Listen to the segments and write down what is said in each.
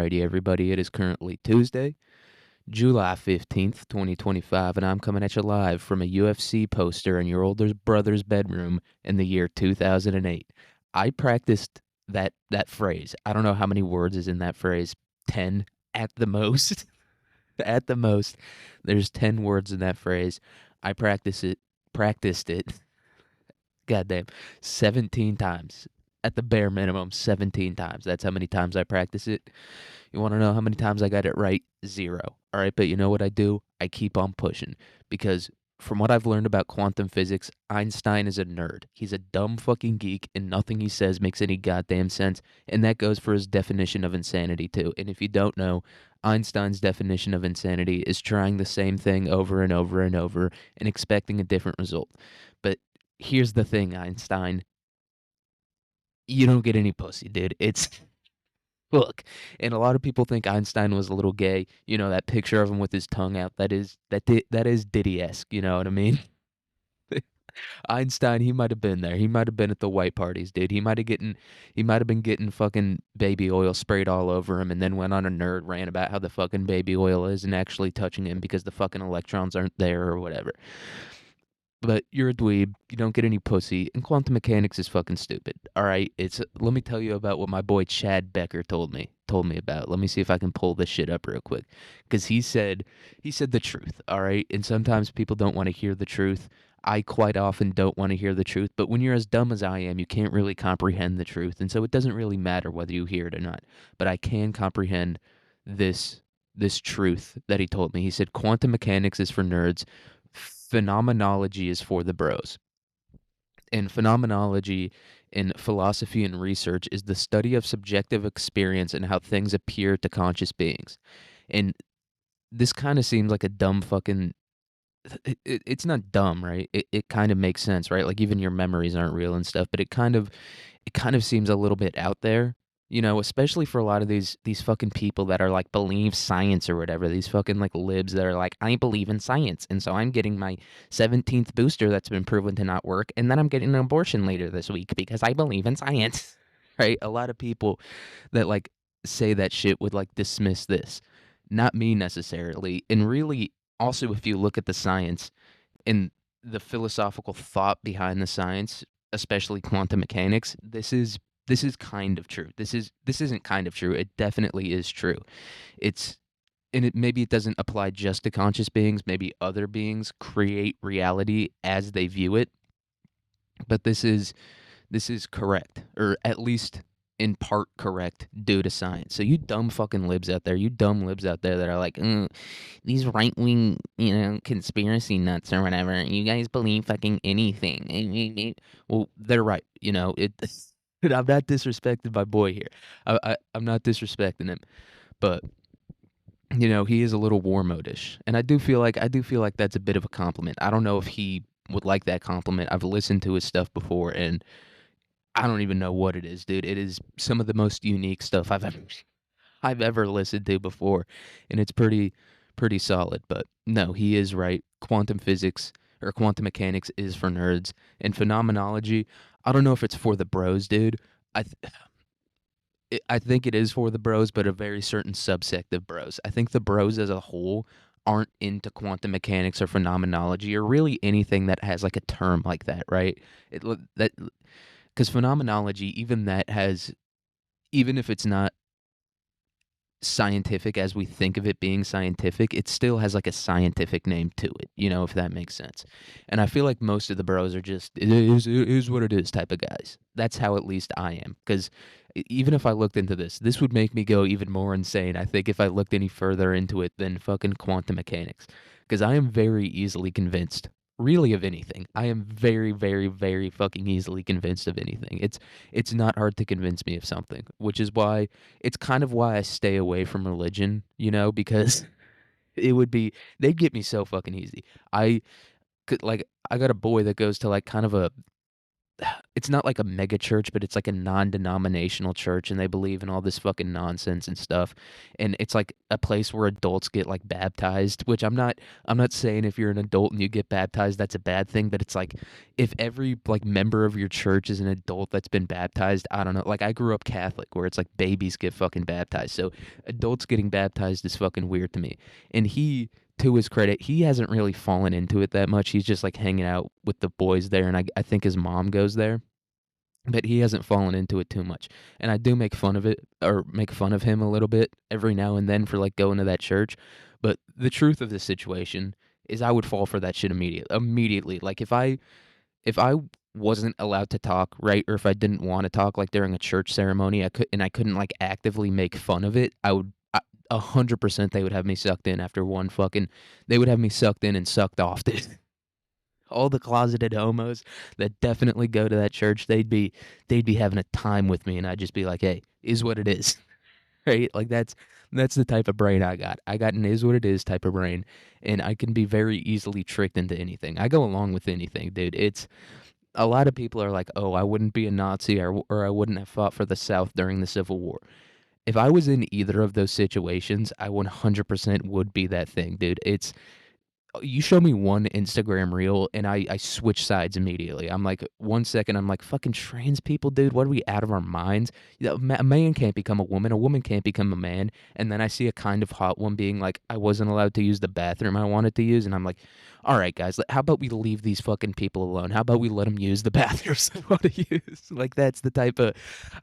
Alrighty, everybody, it is currently Tuesday, July 15th, 2025, and I'm coming at you live from a UFC poster in your older brother's bedroom in the year 2008. I practiced that phrase. I don't know how many words is in that phrase. 10 at the most. At the most. There's 10 words in that phrase. I practiced it goddamn 17 times. At the bare minimum, 17 times. That's how many times I practice it. You want to know how many times I got it right? Zero. All right, but you know what I do? I keep on pushing because from what I've learned about quantum physics, Einstein is a nerd. He's a dumb fucking geek, and nothing he says makes any goddamn sense. And that goes for his definition of insanity, too. And if you don't know, Einstein's definition of insanity is trying the same thing over and over and over and expecting a different result. But here's the thing, Einstein. You don't get any pussy, dude. It's look, and a lot of people think Einstein was a little gay. You know that picture of him with his tongue out. That is Diddy-esque. You know what I mean? Einstein, he might have been there. He might have been at the white parties, dude. He might have been getting fucking baby oil sprayed all over him, and then went on a nerd rant about how the fucking baby oil isn't actually touching him because the fucking electrons aren't there or whatever. But you're a dweeb, you don't get any pussy, and quantum mechanics is fucking stupid. All right, let me tell you about what my boy Chad Becker told me about. Let me see if I can pull this shit up real quick, because he said the truth. All right, and sometimes people don't want to hear the truth. I quite often don't want to hear the truth, but when you're as dumb as I am, you can't really comprehend the truth, and so it doesn't really matter whether you hear it or not. But I can comprehend this truth that he told me. He said quantum mechanics is for nerds, phenomenology is for the bros. And phenomenology in philosophy and research is the study of subjective experience and how things appear to conscious beings. And this kind of seems like a dumb fucking. It's not dumb, right? It kind of makes sense, right? Like even your memories aren't real and stuff, but it kind of seems a little bit out there, especially for a lot of these fucking people that are like believe science or whatever. These fucking like libs that are like, I believe in science, and so I'm getting my 17th booster that's been proven to not work, and then I'm getting an abortion later this week because I believe in science. Right? A lot of people that like say that shit would like dismiss this. Not me necessarily. And really also if you look at the science and the philosophical thought behind the science, especially quantum mechanics, this is kind of true. This isn't kind of true. It definitely is true. It's and it maybe it doesn't apply just to conscious beings. Maybe other beings create reality as they view it, but this is correct, or at least in part correct due to science. So you dumb fucking libs out there, you dumb libs out there that are like, these right wing, conspiracy nuts or whatever. You guys believe fucking anything. Well, they're right. It. I'm not disrespecting my boy here. I'm not disrespecting him, but he is a little war modish, and I do feel like that's a bit of a compliment. I don't know if he would like that compliment. I've listened to his stuff before, and I don't even know what it is, dude. It is some of the most unique stuff I've ever listened to before, and it's pretty solid. But no, he is right. Quantum physics or quantum mechanics is for nerds, and phenomenology. I don't know if it's for the bros, dude. I th- I think it is for the bros, but a very certain subsect of bros. I think the bros as a whole aren't into quantum mechanics or phenomenology or really anything that has like a term like that, right? That because phenomenology, even if it's not scientific as we think of it being scientific, it still has like a scientific name to it, if that makes sense. And I feel like most of the bros are just, it is what it is type of guys. That's how at least I am. Because even if I looked into this would make me go even more insane, I think, if I looked any further into it than fucking quantum mechanics. Because I am very easily convinced, really, of anything. I am very, very, very fucking easily convinced of anything. It's not hard to convince me of something, which is why it's kind of why I stay away from religion, because they'd get me so fucking easy. I I got a boy that goes to like kind of it's not like a mega church, but it's like a non-denominational church, and they believe in all this fucking nonsense and stuff. And it's like a place where adults get like baptized, which I'm not saying if you're an adult and you get baptized that's a bad thing, but it's like if every like member of your church is an adult that's been baptized, I don't know. Like I grew up Catholic where it's like babies get fucking baptized. So adults getting baptized is fucking weird to me. And he, to his credit, he hasn't really fallen into it that much. He's just like hanging out with the boys there, and I think his mom goes there, but he hasn't fallen into it too much. And I do make fun of it or make fun of him a little bit every now and then for like going to that church. But the truth of the situation is I would fall for that shit immediately. Like if I wasn't allowed to talk, right, or if I didn't want to talk like during a church ceremony, I couldn't like actively make fun of it, I would 100% they would have me sucked in after one fucking they would have me sucked in and sucked off, dude. All the closeted homos that definitely go to that church, they'd be having a time with me, and I'd just be like, "Hey, is what it is." Right? Like that's the type of brain I got. I got an is what it is type of brain, and I can be very easily tricked into anything. I go along with anything, dude. It's a lot of people are like, "Oh, I wouldn't be a Nazi or I wouldn't have fought for the South during the Civil War." If I was in either of those situations, I 100% would be that thing, dude. It's you show me one Instagram reel and I switch sides immediately. I'm like, 1 second, I'm like, fucking trans people, dude. What are we out of our minds? You know, a man can't become a woman can't become a man. And then I see a kind of hot one being like, I wasn't allowed to use the bathroom I wanted to use. And I'm like, all right, guys, how about we leave these fucking people alone? How about we let them use the bathrooms they want to use? Like, that's the type of.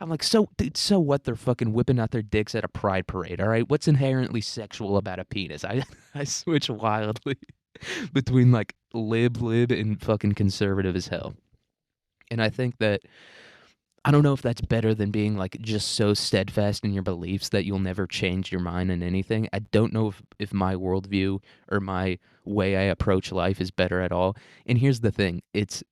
I'm like, so, dude, so what? They're fucking whipping out their dicks at a pride parade, all right? What's inherently sexual about a penis? I switch wildly between like lib and fucking conservative as hell. And I think that I don't know if that's better than being like just so steadfast in your beliefs that you'll never change your mind in anything. I don't know if my worldview or my way I approach life is better at all. And here's the thing. It's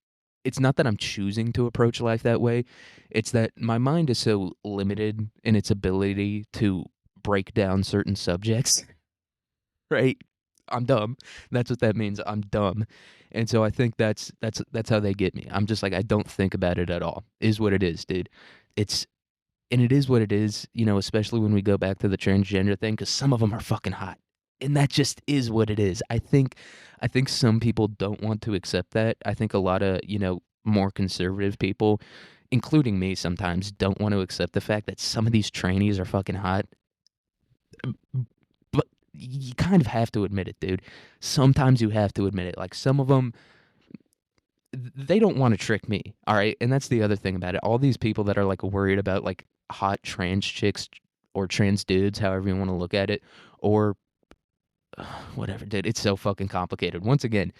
not that I'm choosing to approach life that way. It's that my mind is so limited in its ability to break down certain subjects, right? I'm dumb. That's what that means. I'm dumb. And so I think that's how they get me. I'm just like I don't think about it at all. Is what it is, dude. It's and it is what it is, especially when we go back to the transgender thing cuz some of them are fucking hot. And that just is what it is. I think some people don't want to accept that. I think a lot of, more conservative people, including me sometimes, don't want to accept the fact that some of these trainees are fucking hot. But you kind of have to admit it, dude. Sometimes you have to admit it. Like some of them, they don't want to trick me. All right. And that's the other thing about it. All these people that are like worried about like hot trans chicks or trans dudes, however you want to look at it, or whatever, dude. It's so fucking complicated. Once again,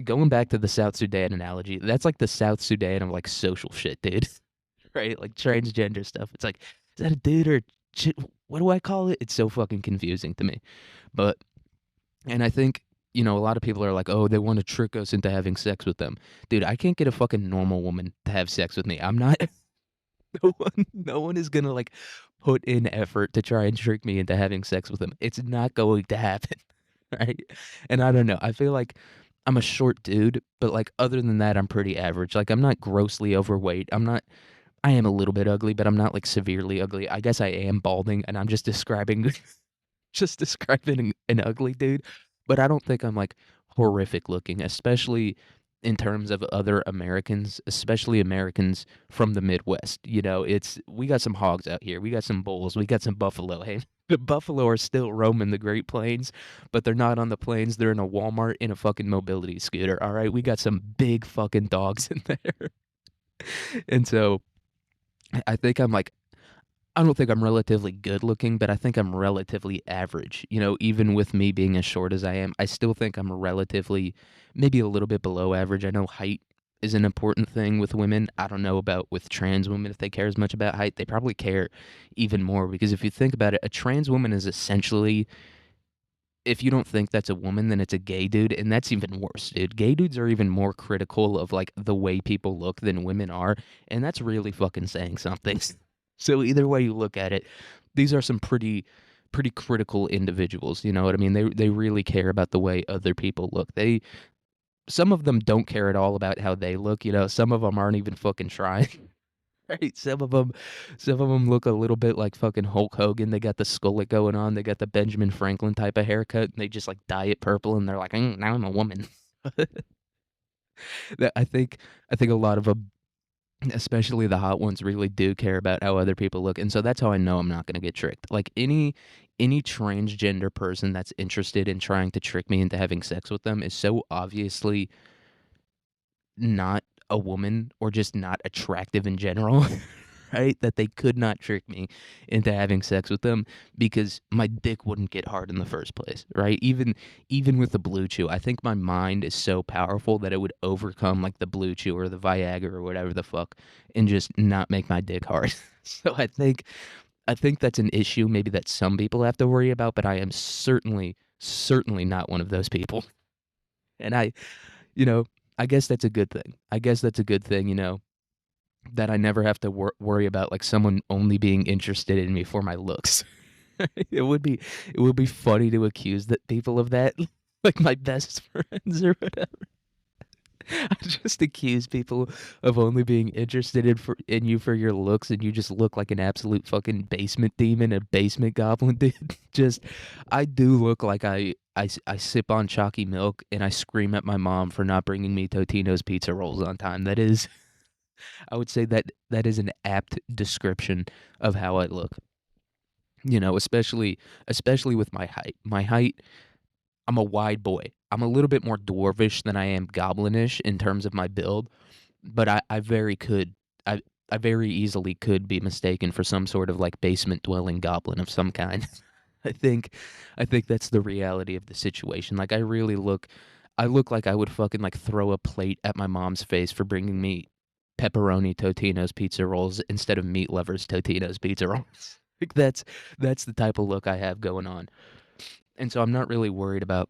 going back to the South Sudan analogy, that's like the South Sudan of like social shit, dude. Right? Like transgender stuff. It's like, is that a dude or a chick? What do I call it? It's so fucking confusing to me. But and I think, a lot of people are like, oh, they want to trick us into having sex with them. Dude, I can't get a fucking normal woman to have sex with me. I'm not, no one is gonna like put in effort to try and trick me into having sex with them. It's not going to happen. Right? And I don't know. I feel like I'm a short dude, but like other than that, I'm pretty average. Like I'm not grossly overweight. I am a little bit ugly, but I'm not like severely ugly. I guess I am balding and I'm just describing just describing an ugly dude, but I don't think I'm like horrific looking, especially in terms of other Americans, especially Americans from the Midwest. It's we got some hogs out here. We got some bulls. We got some buffalo. Hey, the buffalo are still roaming the Great Plains, but they're not on the plains. They're in a Walmart in a fucking mobility scooter. All right, we got some big fucking dogs in there. And so I think I'm like I don't think I'm relatively good looking, but I think I'm relatively average. Even with me being as short as I am, I still think I'm relatively, maybe a little bit below average. I know height is an important thing with women. I don't know about with trans women if they care as much about height. They probably care even more because if you think about it, a trans woman is essentially, if you don't think that's a woman, then it's a gay dude, and that's even worse, dude. Gay dudes are even more critical of like the way people look than women are, and that's really fucking saying something. So either way you look at it, these are some pretty critical individuals, you know what I mean? They really care about the way other people look. some of them don't care at all about how they look, you know, some of them aren't even fucking trying. Right, some of them look a little bit like fucking Hulk Hogan. They got the skullet going on. They got the Benjamin Franklin type of haircut, and they just like dye it purple, and they're like, now I'm a woman." That I think a lot of them, especially the hot ones, really do care about how other people look, and so that's how I know I'm not gonna get tricked. Like any transgender person that's interested in trying to trick me into having sex with them is so obviously not a woman or just not attractive in general, right? That they could not trick me into having sex with them because my dick wouldn't get hard in the first place, right? Even with the blue chew, I think my mind is so powerful that it would overcome like the blue chew or the Viagra or whatever the fuck and just not make my dick hard. So I think that's an issue maybe that some people have to worry about, but I am certainly not one of those people. And you know, I guess that's a good thing. I guess that's a good thing, you know, that I never have to worry about like someone only being interested in me for my looks. It would be funny to accuse that people of that, like my best friends or whatever. I just accuse people of only being interested in you for your looks, and you just look like an absolute fucking basement demon, a basement goblin, dude. Just, I do look like I sip on chalky milk and I scream at my mom for not bringing me Totino's pizza rolls on time. That is, I would say that is an apt description of how I look. You know, especially with my height. My height, I'm a wide boy. I'm a little bit more dwarvish than I am goblinish in terms of my build, but I very could I very easily could be mistaken for some sort of like basement dwelling goblin of some kind. I think I think that's the reality of the situation. Like I look like I would fucking like throw a plate at my mom's face for bringing me pepperoni Totino's pizza rolls instead of meat lovers Totino's pizza rolls. Like that's the type of look I have going on. And so I'm not really worried about,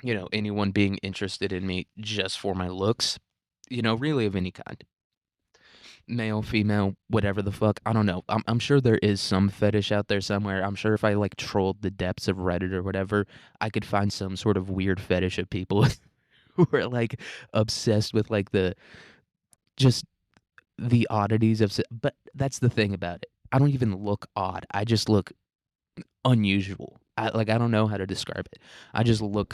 you know, anyone being interested in me just for my looks, you know, really of any kind. Male, female, whatever the fuck. I don't know. I'm sure there is some fetish out there somewhere. I'm sure if I like trolled the depths of Reddit or whatever, I could find some sort of weird fetish of people who are like obsessed with like the just the oddities of but that's the thing about it. I don't even look odd. I just look unusual. I don't know how to describe it. I just look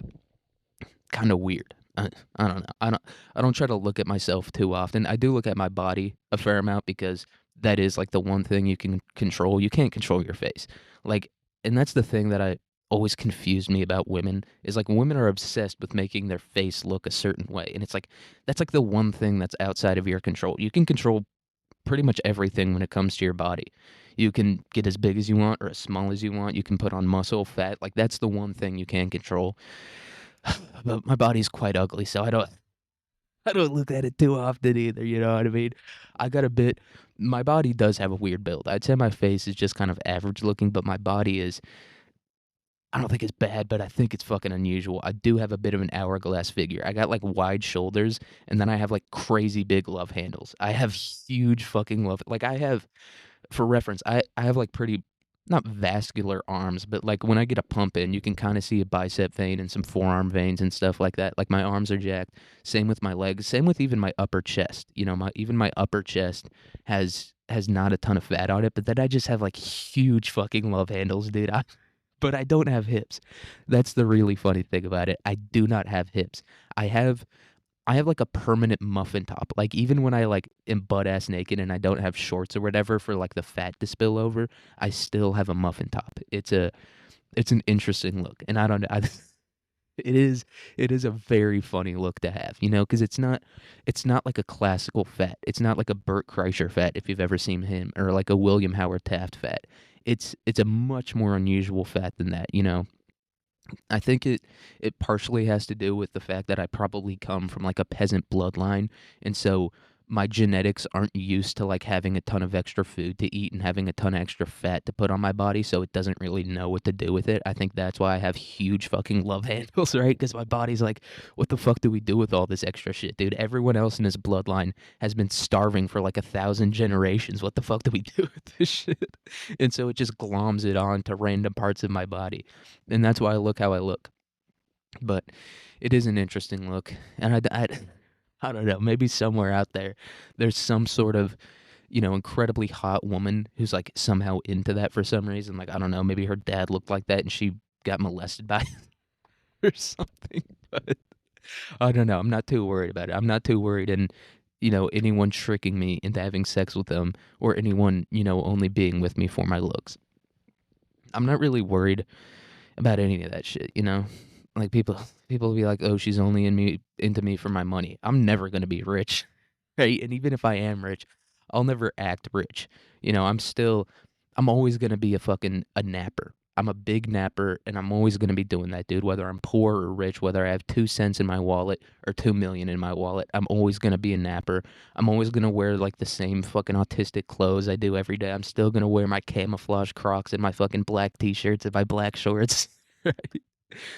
kind of weird. I don't know. I don't try to look at myself too often. I do look at my body a fair amount because that is like the one thing you can control. You can't control your face. Like, and that's the thing that I always confused me about women is like women are obsessed with making their face look a certain way. And it's like that's like the one thing that's outside of your control. You can control pretty much everything when it comes to your body. You can get as big as you want or as small as you want. You can put on muscle, fat. Like that's the one thing you can control. But my body's quite ugly, so I don't look at it too often either, you know what I mean? I got a bit My body does have a weird build. I'd say my face is just kind of average looking, but my body is I don't think it's bad, but I think it's fucking unusual. I do have a bit of an hourglass figure. I got like wide shoulders and then I have like crazy big love handles. I have huge fucking love. Like I have for reference, I have like pretty not vascular arms, but like when I get a pump in, you can kind of see a bicep vein and some forearm veins and stuff like that. Like my arms are jacked. Same with my legs. Same with even my upper chest. You know, my upper chest has not a ton of fat on it, but then I just have like huge fucking love handles, dude. But I don't have hips. That's the really funny thing about it. I do not have hips. I have I have like a permanent muffin top. Like even when I like am butt ass naked and I don't have shorts or whatever for like the fat to spill over, I still have a muffin top. It's an interesting look, and I don't know. It is a very funny look to have, you know, because it's not like a classical fat. It's not like a Burt Kreischer fat if you've ever seen him, or like a William Howard Taft fat. It's a much more unusual fat than that, you know. I think it partially has to do with the fact that I probably come from like a peasant bloodline, and so my genetics aren't used to like having a ton of extra food to eat and having a ton of extra fat to put on my body, so it doesn't really know what to do with it. I think that's why I have huge fucking love handles, right? Because my body's like, what the fuck do we do with all this extra shit, dude? Everyone else in his bloodline has been starving for like 1,000 generations. What the fuck do we do with this shit? And so it just gloms it on to random parts of my body, and that's why I look how I look. But it is an interesting look, and I don't know. Maybe somewhere out there, there's some sort of incredibly hot woman who's like somehow into that for some reason. Like I don't know. Maybe her dad looked like that, and she got molested by it or something. But I don't know. I'm not too worried about it. I'm not too worried in anyone tricking me into having sex with them or anyone only being with me for my looks. I'm not really worried about any of that shit, Like people will be like, "Oh, she's only into me for my money." I'm never going to be rich, right? And even if I am rich, I'll never act rich. I'm always going to be a napper. I'm a big napper and I'm always going to be doing that, dude, whether I'm poor or rich, whether I have 2 cents in my wallet or 2 million in my wallet. I'm always going to be a napper. I'm always going to wear like the same fucking autistic clothes I do every day. I'm still going to wear my camouflage Crocs and my fucking black t-shirts and my black shorts. Right?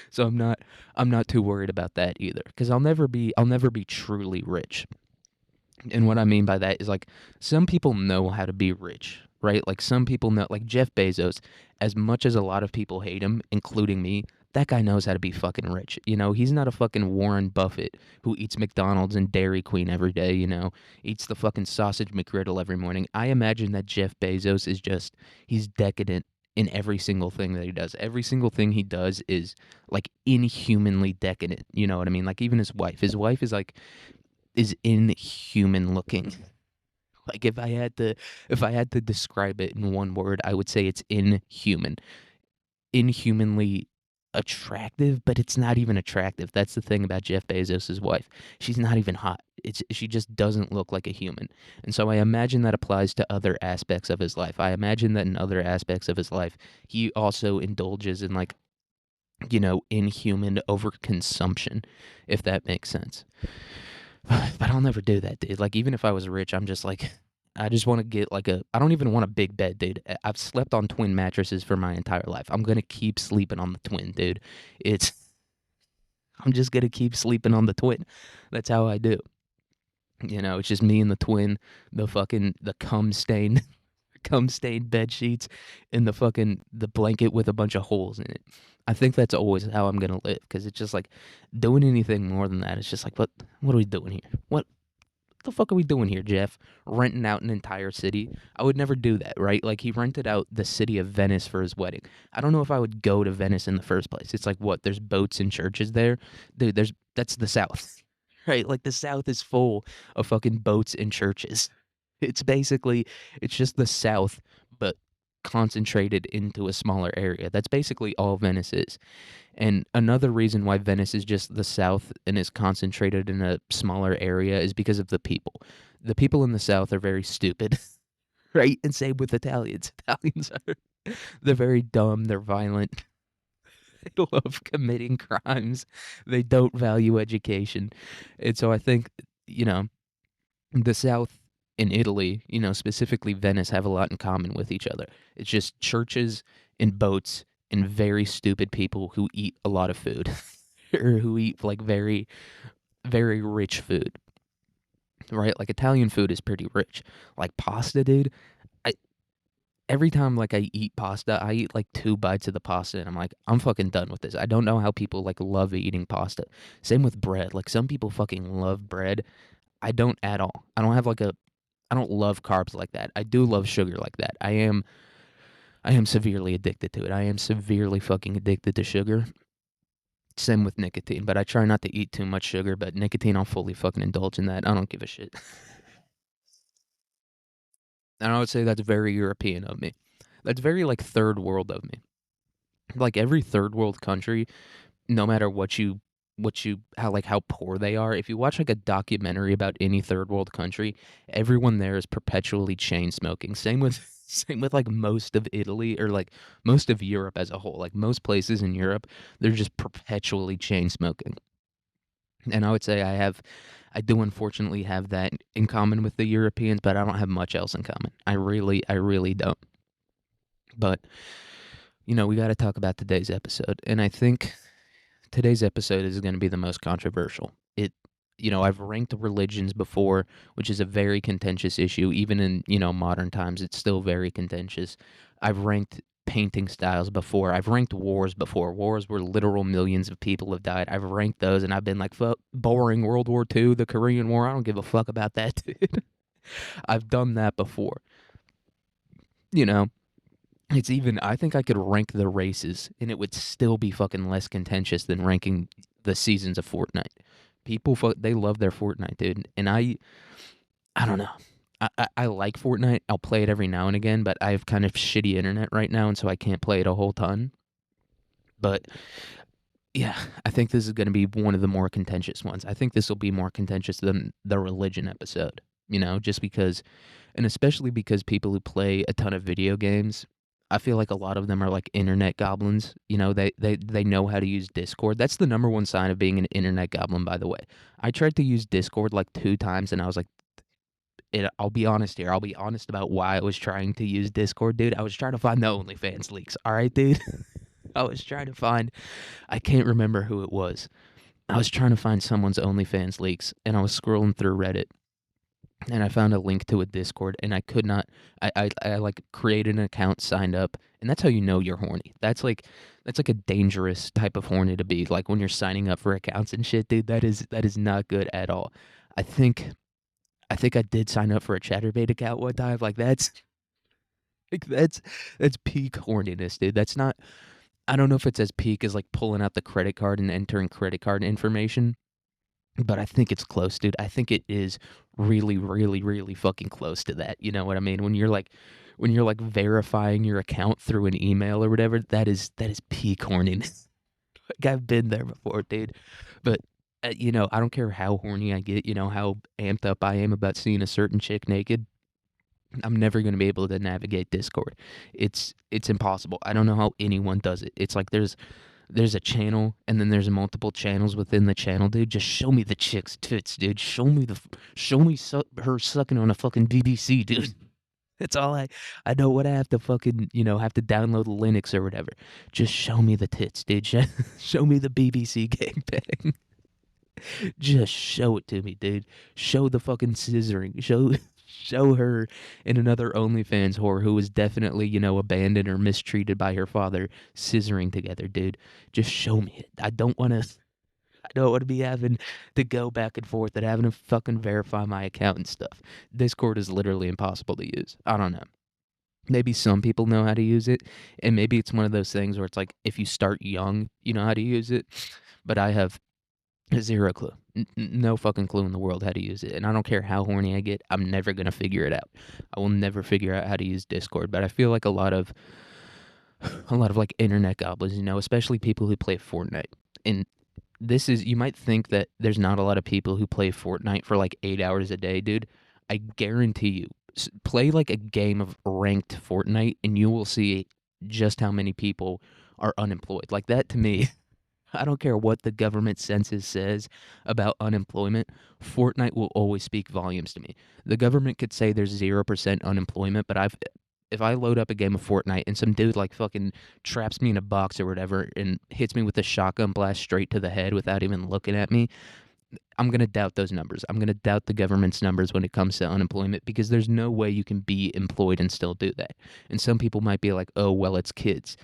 So I'm not too worried about that either cuz I'll never be truly rich. And what I mean by that is like some people know how to be rich, right? Like some people know, like Jeff Bezos, as much as a lot of people hate him, including me, that guy knows how to be fucking rich. He's not a fucking Warren Buffett who eats McDonald's and Dairy Queen every day, eats the fucking sausage McGriddle every morning. I imagine that Jeff Bezos is he's decadent in every single thing that he does. Every single thing he does is like inhumanly decadent. You know what I mean? Like even his wife. His wife is inhuman looking. Like if I had to describe it in one word, I would say it's inhuman. Inhumanly attractive, but it's not even attractive. That's the thing about Jeff Bezos' wife. She's not even hot. She just doesn't look like a human. And so I imagine that applies to other aspects of his life. I imagine that in other aspects of his life, he also indulges in like, inhuman overconsumption, if that makes sense. But I'll never do that, dude. Like, even if I was rich, I'm just like, I just want to get like I don't even want a big bed, dude. I've slept on twin mattresses for my entire life. I'm going to keep sleeping on the twin, dude. It's, I'm just going to keep sleeping on the twin. That's how I do. It's just me and the twin, the cum stained, cum stained bed sheets, and the blanket with a bunch of holes in it. I think that's always how I'm gonna live because it's just like doing anything more than that. It's just like what are we doing here? What the fuck are we doing here, Jeff? Renting out an entire city? I would never do that, right? Like he rented out the city of Venice for his wedding. I don't know if I would go to Venice in the first place. It's like what? There's boats and churches there, dude. That's the South, right? Like the South is full of fucking boats and churches. It's just the South, but concentrated into a smaller area. That's basically all Venice is. And another reason why Venice is just the South and is concentrated in a smaller area is because of the people. The people in the South are very stupid, right? And same with Italians. Italians they're very dumb, they're violent, they love committing crimes, they don't value education. And so I think, you know, the South and Italy, specifically Venice, have a lot in common with each other. It's just churches and boats and very stupid people who eat a lot of food or who eat like very, very rich food, right? Like Italian food is pretty rich. Like pasta, dude. I Every time like I eat pasta, I eat like 2 bites of the pasta and I'm like, I'm fucking done with this. I don't know how people like love eating pasta. Same with bread. Like some people fucking love bread. I don't at all. I don't love carbs like that. I do love sugar like that. I am severely addicted to it. I am severely fucking addicted to sugar. Same with nicotine, but I try not to eat too much sugar, but nicotine I'll fully fucking indulge in that. I don't give a shit. And I would say that's very European of me. That's very like third world of me. Like every third world country, no matter how poor they are, if you watch like a documentary about any third world country, everyone there is perpetually chain smoking. Same with same with like most of Italy or like most of Europe as a whole. Like most places in Europe, they're just perpetually chain smoking. And I would say I do unfortunately have that in common with the Europeans, but I don't have much else in common. I really don't. But we got to talk about today's episode. And I think today's episode is going to be the most controversial. I've ranked religions before, which is a very contentious issue. Even in, modern times, it's still very contentious. I've ranked painting styles before. I've ranked wars before. Wars where literal millions of people have died. I've ranked those, and I've been like, fuck, boring. World War II, the Korean War. I don't give a fuck about that, dude. I've done that before. You know, it's even. I think I could rank the races, and it would still be fucking less contentious than ranking the seasons of Fortnite. People, they love their Fortnite, dude, and I don't know. I like Fortnite. I'll play it every now and again, but I have kind of shitty internet right now, and so I can't play it a whole ton. But yeah, I think this is going to be one of the more contentious ones. I think this will be more contentious than the religion episode, just because, and especially because people who play a ton of video games, I feel like a lot of them are like internet goblins. They know how to use Discord. That's the number one sign of being an internet goblin, by the way. I tried to use Discord like 2 times, and I was like, I'll be honest here. I'll be honest about why I was trying to use Discord, dude. I was trying to find the OnlyFans leaks. All right, dude. I was trying to find. I can't remember who it was. I was trying to find someone's OnlyFans leaks, and I was scrolling through Reddit, and I found a link to a Discord, and I could not. I like created an account, signed up, and that's how you know you're horny. That's like a dangerous type of horny to be. Like when you're signing up for accounts and shit, dude. That is not good at all. I think I did sign up for a ChatterBait account one time. That's peak horniness, dude. That's not. I don't know if it's as peak as like pulling out the credit card and entering credit card information, but I think it's close, dude. I think it is really, really, really fucking close to that. You know what I mean? When you're like verifying your account through an email or whatever, that is peak horniness. Like I've been there before, dude. But I don't care how horny I get, how amped up I am about seeing a certain chick naked. I'm never going to be able to navigate Discord. It's impossible. I don't know how anyone does it. It's like there's a channel and then there's multiple channels within the channel, dude. Just show me the chick's tits, dude. Her sucking on a fucking BBC, dude. That's all I don't want to have to fucking, have to download Linux or whatever. Just show me the tits, dude. Show me the BBC gangbang. Just show it to me, dude. Show the fucking scissoring. Show her and another OnlyFans whore who was definitely, abandoned or mistreated by her father, scissoring together, dude. Just show me it. I don't want to be having to go back and forth and having to fucking verify my account and stuff. Discord is literally impossible to use. I don't know. Maybe some people know how to use it, and maybe it's one of those things where it's like if you start young, you know how to use it. But I have zero clue. No fucking clue in the world how to use it. And I don't care how horny I get, I'm never going to figure it out. I will never figure out how to use Discord. But I feel like a lot of like internet goblins, especially people who play Fortnite. And you might think that there's not a lot of people who play Fortnite for like 8 hours a day, dude. I guarantee you, play like a game of ranked Fortnite and you will see just how many people are unemployed. Like that to me. I don't care what the government census says about unemployment. Fortnite will always speak volumes to me. The government could say there's 0% unemployment, but if I load up a game of Fortnite and some dude like fucking traps me in a box or whatever and hits me with a shotgun blast straight to the head without even looking at me, I'm going to doubt those numbers. I'm going to doubt the government's numbers when it comes to unemployment because there's no way you can be employed and still do that. And some people might be like, oh, well, it's kids.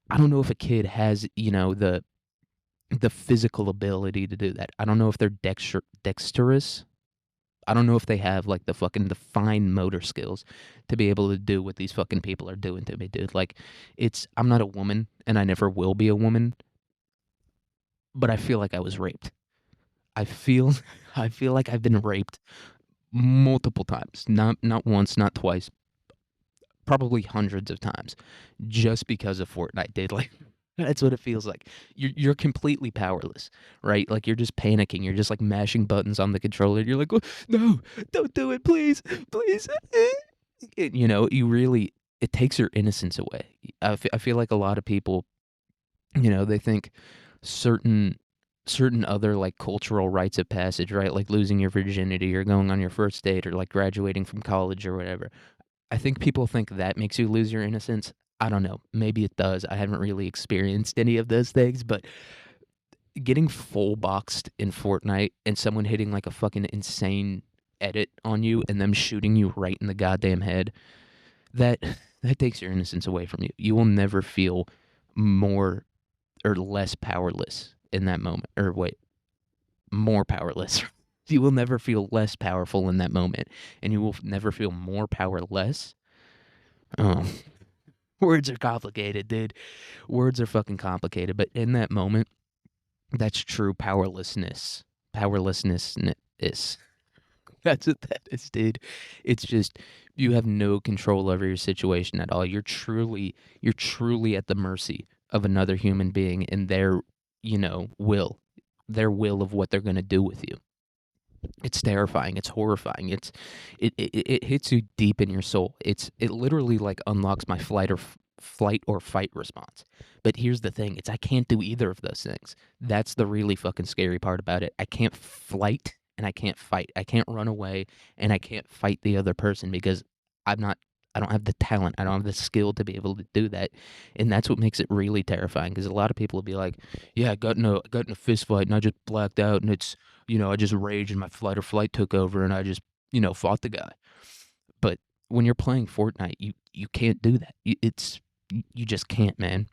I don't know if a kid has, the physical ability to do that. I don't know if they're dexterous. I don't know if they have like the fine motor skills to be able to do what these fucking people are doing to me, dude. Like I'm not a woman and I never will be a woman, but I feel like I was raped. I feel I feel like I've been raped multiple times. Not once, not twice, probably hundreds of times just because of Fortnite, dude. Like that's what it feels like. You're completely powerless, right? Like you're just panicking. You're just like mashing buttons on the controller. You're like, oh, no, don't do it, please, please. It takes your innocence away. I feel like a lot of people, they think certain other like cultural rites of passage, right? Like losing your virginity or going on your first date or like graduating from college or whatever. I think people think that makes you lose your innocence. I don't know. Maybe it does. I haven't really experienced any of those things, but getting full boxed in Fortnite and someone hitting like a fucking insane edit on you and them shooting you right in the goddamn head, that that takes your innocence away from you. You will never feel more or less powerless in that moment. Or wait, more powerless. You will never feel less powerful in that moment, and you will never feel more powerless. Um, words are complicated, dude. Words are fucking complicated, but in that moment, that's true powerlessness. Powerlessness is. That's what that is, dude. It's just you have no control over your situation at all. You're truly at the mercy of another human being and their, will. Their will of what they're going to do with you. It's terrifying. It's horrifying. It hits you deep in your soul. It literally like unlocks my flight or fight response. But here's the thing: I can't do either of those things. That's the really fucking scary part about it. I can't flight and I can't fight. I can't run away and I can't fight the other person because I'm not. I don't have the talent. I don't have the skill to be able to do that, and that's what makes it really terrifying. Because a lot of people will be like, "Yeah, I got in a fist fight and I just blacked out and it's I just raged and my flight or flight took over and I just, fought the guy." But when you're playing Fortnite, you can't do that. You just can't, man.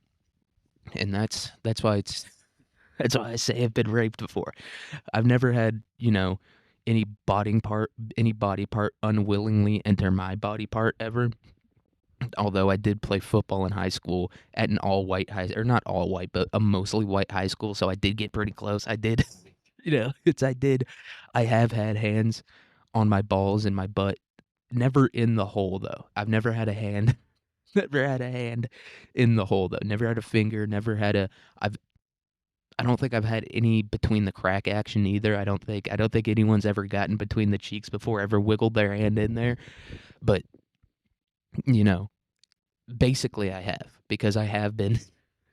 And that's why that's why I say I've been raped before. I've never had, any any body part unwillingly enter my body part ever. Although I did play football in high school at an all white high, or not all white, but a mostly white high school, so I did get pretty close. I did, I did. I have had hands on my balls and my butt. Never in the hole though. I've never had a hand. Never had a hand in the hole though. Never had a finger. Never had a. I've. I don't think I've had any between the crack action either. I don't think. I don't think anyone's ever gotten between the cheeks before. Ever wiggled their hand in there. But you know, basically, I have because I have been.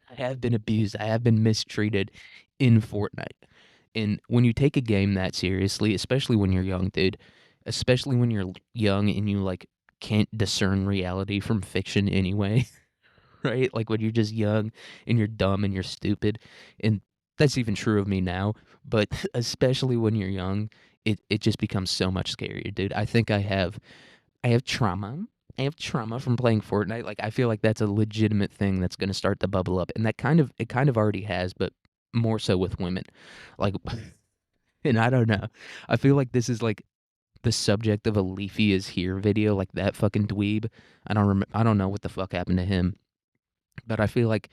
I have been abused. I have been mistreated in Fortnite. And when you take a game that seriously, especially when you're young, dude, especially when you're young and you like can't discern reality from fiction anyway, right? Like when you're just young and you're dumb and you're stupid. And that's even true of me now, but especially when you're young, it just becomes so much scarier, dude. I have trauma. I have trauma from playing Fortnite. Like I feel like that's a legitimate thing that's going to start to bubble up, and it kind of already has, but more so with women. Like, and I don't know. I feel like this is like the subject of a Leafy is here video, like that fucking dweeb. I don't know what the fuck happened to him, but I feel like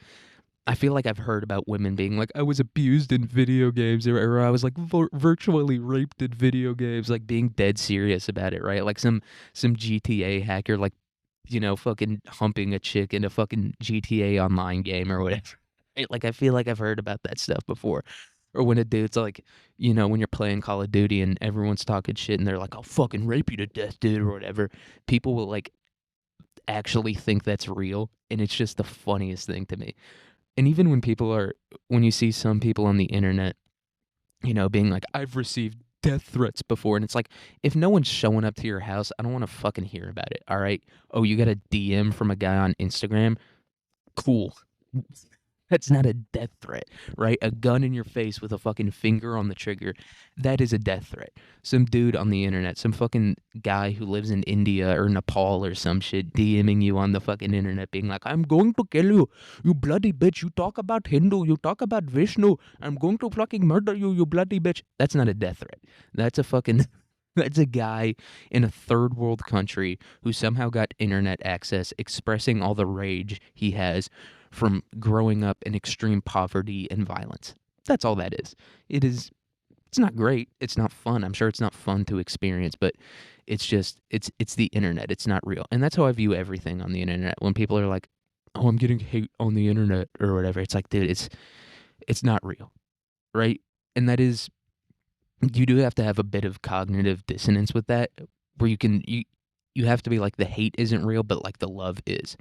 I've heard about women being like, I was abused in video games, or I was like virtually raped in video games, like being dead serious about it, right? Like some GTA hacker, like fucking humping a chick in a fucking GTA online game or whatever. Right? Like I feel like I've heard about that stuff before. Or when a dude's like, when you're playing Call of Duty and everyone's talking shit and they're like, I'll fucking rape you to death, dude, or whatever. People will like actually think that's real. And it's just the funniest thing to me. And even when you see some people on the internet, being like, I've received death threats before. And it's like, if no one's showing up to your house, I don't want to fucking hear about it. All right. Oh, you got a DM from a guy on Instagram? Cool. That's not a death threat, right? A gun in your face with a fucking finger on the trigger. That is a death threat. Some dude on the internet, some fucking guy who lives in India or Nepal or some shit, DMing you on the fucking internet, being like, I'm going to kill you, you bloody bitch. You talk about Hindu, you talk about Vishnu. I'm going to fucking murder you, you bloody bitch. That's not a death threat. That's a fucking. That's a guy in a third world country who somehow got internet access expressing all the rage he has from growing up in extreme poverty and violence. That's all that is. It's not great. It's not fun. I'm sure it's not fun to experience, but it's the internet. It's not real. And that's how I view everything on the internet. When people are like, "Oh, I'm getting hate on the internet" or whatever. It's like, dude, it's not real, right? And that is you do have to have a bit of cognitive dissonance with that where you have to be like the hate isn't real but like the love is,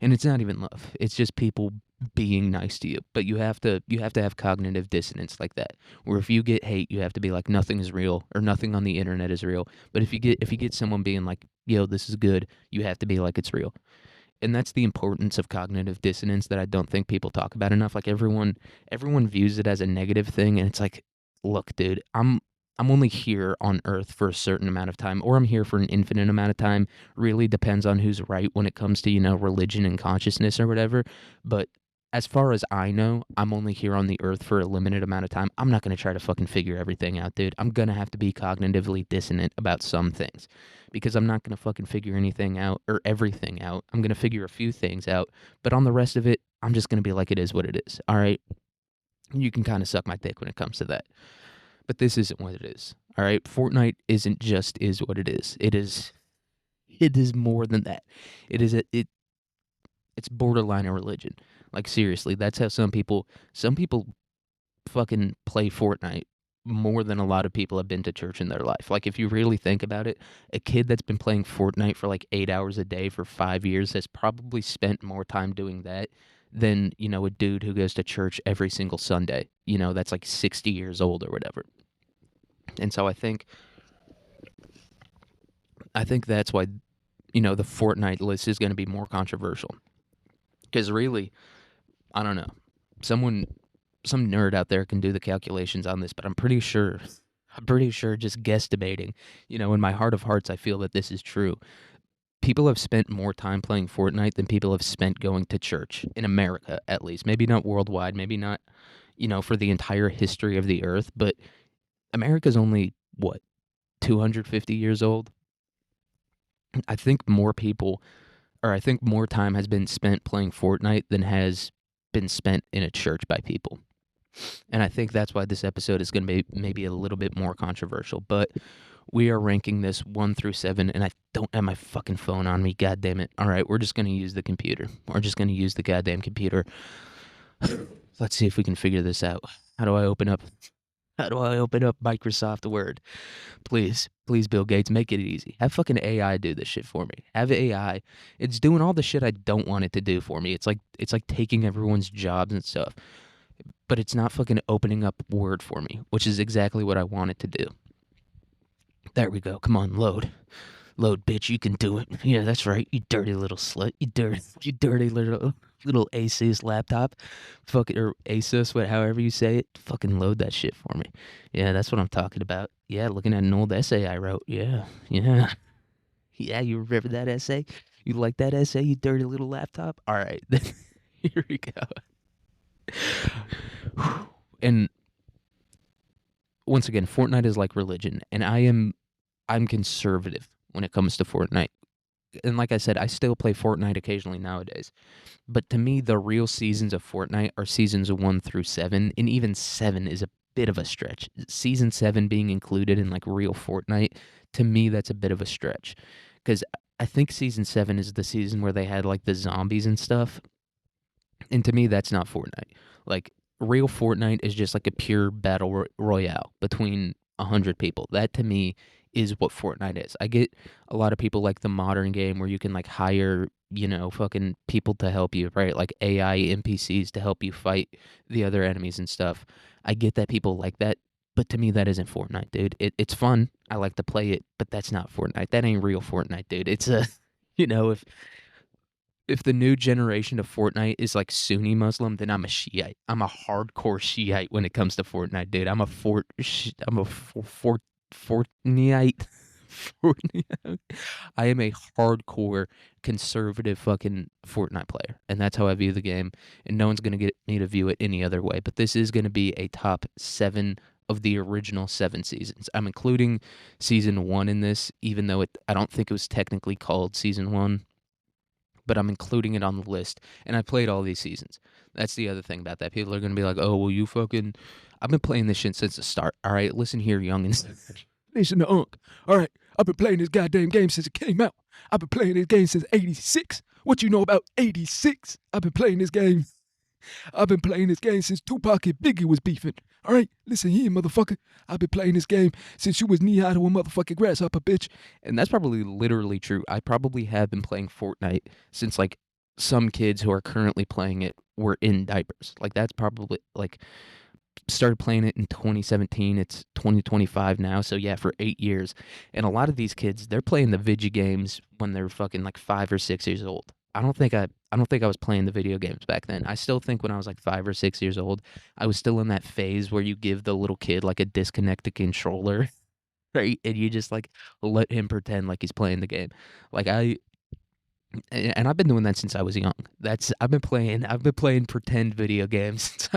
and it's not even love, it's just people being nice to you, but you have to have cognitive dissonance like that where if you get hate you have to be like nothing is real or nothing on the internet is real, but if you get someone being like, yo, this is good, you have to be like it's real. And that's the importance of cognitive dissonance that I don't think people talk about enough. Like everyone views it as a negative thing, and it's like, look, dude, I'm only here on Earth for a certain amount of time, or I'm here for an infinite amount of time. Really depends on who's right when it comes to, religion and consciousness or whatever. But as far as I know, I'm only here on the Earth for a limited amount of time. I'm not going to try to fucking figure everything out, dude. I'm going to have to be cognitively dissonant about some things because I'm not going to fucking figure anything out or everything out. I'm going to figure a few things out, but on the rest of it, I'm just going to be like, it is what it is. All right. You can kind of suck my dick when it comes to that. But this isn't what it is. All right. Fortnite isn't just is what it is. It is more than that. It's borderline a religion. Like seriously, that's how some people fucking play Fortnite more than a lot of people have been to church in their life. Like if you really think about it, a kid that's been playing Fortnite for like 8 hours a day for 5 years has probably spent more time doing that than, a dude who goes to church every single Sunday. That's like 60 years old or whatever. And so I think that's why, the Fortnite list is going to be more controversial. Cuz really, I don't know. Someone some nerd out there can do the calculations on this, but I'm pretty sure just guesstimating, in my heart of hearts I feel that this is true. People have spent more time playing Fortnite than people have spent going to church in America at least. Maybe not worldwide, maybe not, for the entire history of the earth, but America's only what, 250 years old? I think more people or I think more time has been spent playing Fortnite than has been spent in a church by people. And I think that's why this episode is going to be maybe a little bit more controversial. But we are ranking this 1 through 7, and I don't have my fucking phone on me. God damn it. All right, we're just going to use the computer. We're just going to use the goddamn computer. Let's see if we can figure this out. How do I open up? How do I open up Microsoft Word? Please, please, Bill Gates, make it easy. Have fucking AI do this shit for me. Have AI. It's doing all the shit I don't want it to do for me. It's like taking everyone's jobs and stuff. But it's not fucking opening up Word for me, which is exactly what I want it to do. There we go. Come on, load. Load, bitch, you can do it. Yeah, that's right. You dirty little slut. You dirty little Asus laptop. Fucking or Asus, however you say it. Fucking load that shit for me. Yeah, that's what I'm talking about. Yeah, looking at an old essay I wrote. Yeah. Yeah. Yeah, you remember that essay? You like that essay, you dirty little laptop? All right. Here we go. And once again, Fortnite is like religion, and I'm conservative when it comes to Fortnite. And like I said, I still play Fortnite occasionally nowadays. But to me, the real seasons of Fortnite are seasons 1 through 7, and even 7 is a bit of a stretch. Season 7 being included in like real Fortnite, to me, that's a bit of a stretch. Because I think season 7 is the season where they had like the zombies and stuff. And to me, that's not Fortnite. Like, real Fortnite is just like a pure battle royale between 100 people. That to me is what Fortnite is. I get a lot of people like the modern game where you can like hire, fucking people to help you, right? Like AI NPCs to help you fight the other enemies and stuff. I get that people like that, but to me, that isn't Fortnite, dude. It's fun. I like to play it, but that's not Fortnite. That ain't real Fortnite, dude. It's a, if the new generation of Fortnite is like Sunni Muslim, then I'm a Shiite. I'm a hardcore Shiite when it comes to Fortnite, dude. I'm a Fortnite. Fortnite. I am a hardcore conservative fucking Fortnite player, and that's how I view the game. And no one's gonna get me to view it any other way. But this is gonna be a top 7 of the original 7 seasons. I'm including season 1 in this, even though I don't think it was technically called season 1, but I'm including it on the list. And I played all these seasons. That's the other thing about that. People are going to be like, oh, well, you fucking. I've been playing this shit since the start. All right, listen here, youngins. Listen to Unc. All right, I've been playing this goddamn game since it came out. I've been playing this game since 86. What you know about 86? I've been playing this game. I've been playing this game since Tupac and Biggie was beefing. All right, listen here, motherfucker. I've been playing this game since you was knee-high to a motherfucking grasshopper, bitch. And that's probably literally true. I probably have been playing Fortnite since, like, some kids who are currently playing it were in diapers. Like, that's probably, like, started playing it in 2017. It's 2025 now. So, yeah, for 8 years. And a lot of these kids, they're playing the video games when they're fucking, like, 5 or 6 years old. I don't think I was playing the video games back then. I still think when I was like 5 or 6 years old, I was still in that phase where you give the little kid like a disconnected controller, right? And you just like let him pretend like he's playing the game. Like and I've been doing that since I was young. That's I've been playing pretend video games since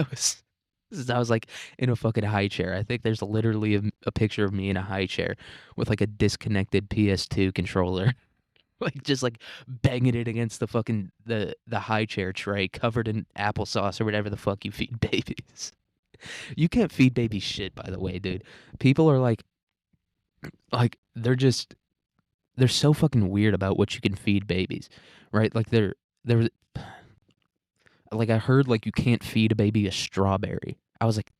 I was like in a fucking high chair. I think there's literally a picture of me in a high chair with like a disconnected PS2 controller. Like just like banging it against the fucking the high chair tray covered in applesauce or whatever the fuck you feed babies. You can't feed babies shit, by the way, dude. People are like they're so fucking weird about what you can feed babies, right? Like they're like I heard like you can't feed a baby a strawberry. I was like,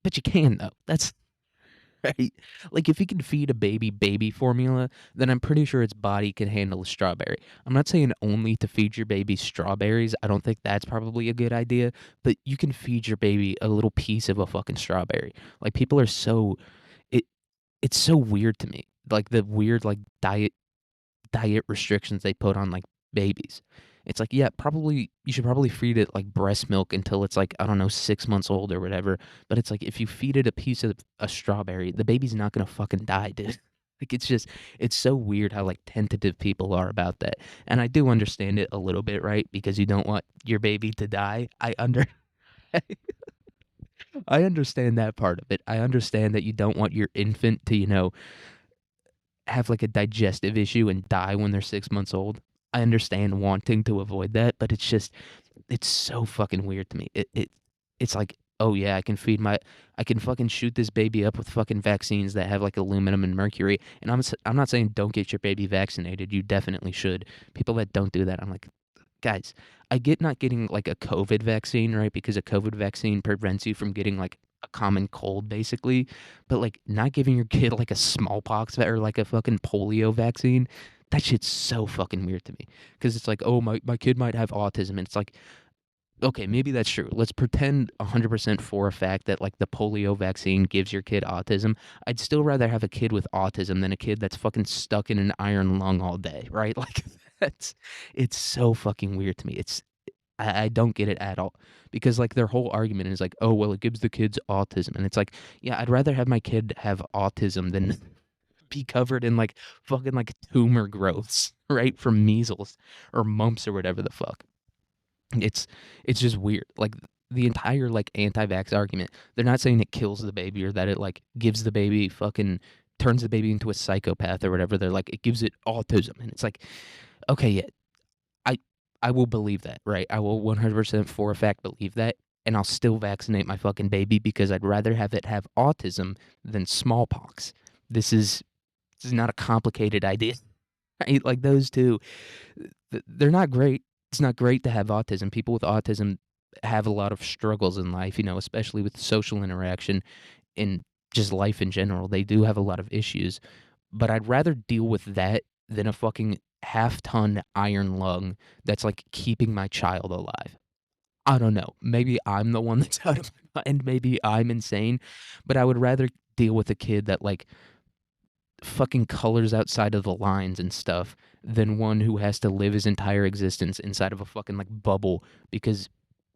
but you can though. That's right. Like if you can feed a baby formula, then I'm pretty sure its body can handle a strawberry. I'm not saying only to feed your baby strawberries. I don't think that's probably a good idea, but you can feed your baby a little piece of a fucking strawberry. Like people are so it it's so weird to me. Like the weird like diet restrictions they put on like babies. It's like, yeah, probably you should probably feed it like breast milk until it's like, I don't know, 6 months old or whatever. But it's like if you feed it a piece of a strawberry, the baby's not gonna fucking die, dude. Like it's so weird how like tentative people are about that. And I do understand it a little bit, right? Because you don't want your baby to die. I understand that part of it. I understand that you don't want your infant to, have like a digestive issue and die when they're 6 months old. I understand wanting to avoid that, but it's so fucking weird to me. It's like, oh yeah, I can fucking shoot this baby up with fucking vaccines that have like aluminum and mercury. And I'm not saying don't get your baby vaccinated. You definitely should. People that don't do that, I'm like, guys, I get not getting like a COVID vaccine, right? Because a COVID vaccine prevents you from getting like a common cold, basically. But like not giving your kid like a smallpox or like a fucking polio vaccine, that shit's so fucking weird to me. Because it's like, oh, my kid might have autism. And it's like, okay, maybe that's true. Let's pretend 100% for a fact that like the polio vaccine gives your kid autism. I'd still rather have a kid with autism than a kid that's fucking stuck in an iron lung all day, right? Like that's it's so fucking weird to me. I don't get it at all because like their whole argument is like, oh well, it gives the kids autism, and it's like, yeah, I'd rather have my kid have autism than be covered in like fucking like tumor growths, right, from measles or mumps or whatever the fuck. It's it's just weird. Like the entire like anti-vax argument, they're not saying it kills the baby or that it like gives the baby fucking turns the baby into a psychopath or whatever. They're like it gives it autism, and it's like, okay, yeah, I I will believe that, right? I will 100% for a fact believe that, and I'll still vaccinate my fucking baby because I'd rather have it have autism than smallpox. This is this is not a complicated idea. Right? Like those two, they're not great. It's not great to have autism. People with autism have a lot of struggles in life, especially with social interaction and just life in general. They do have a lot of issues, but I'd rather deal with that than a fucking half-ton iron lung that's like keeping my child alive. I don't know. Maybe I'm the one that's out of my mind. Maybe I'm insane, but I would rather deal with a kid that like fucking colors outside of the lines and stuff than one who has to live his entire existence inside of a fucking like bubble because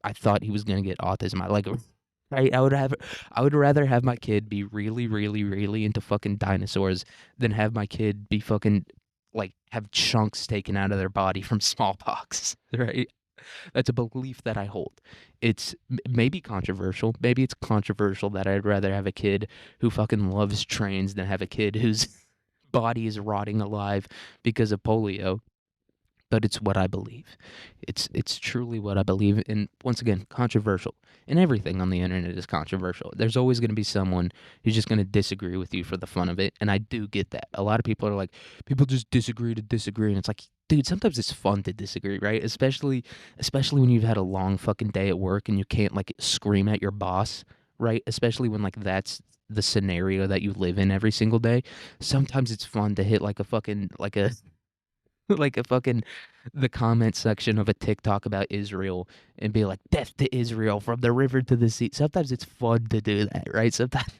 I thought he was gonna get autism. I would rather have my kid be really, really, really into fucking dinosaurs than have my kid be fucking like have chunks taken out of their body from smallpox. Right? That's a belief that I hold. It's maybe controversial. Maybe it's controversial that I'd rather have a kid who fucking loves trains than have a kid whose body is rotting alive because of polio. But it's what I believe. It's truly what I believe. And once again, controversial. And everything on the internet is controversial. There's always going to be someone who's just going to disagree with you for the fun of it. And I do get that. A lot of people are like, people just disagree to disagree. And it's like, dude, sometimes it's fun to disagree, right? Especially when you've had a long fucking day at work and you can't like scream at your boss, right? Especially when like that's the scenario that you live in every single day. Sometimes it's fun to hit like a fucking like a like a fucking the comment section of a TikTok about Israel and be like, death to Israel from the river to the sea. Sometimes it's fun to do that, right? Sometimes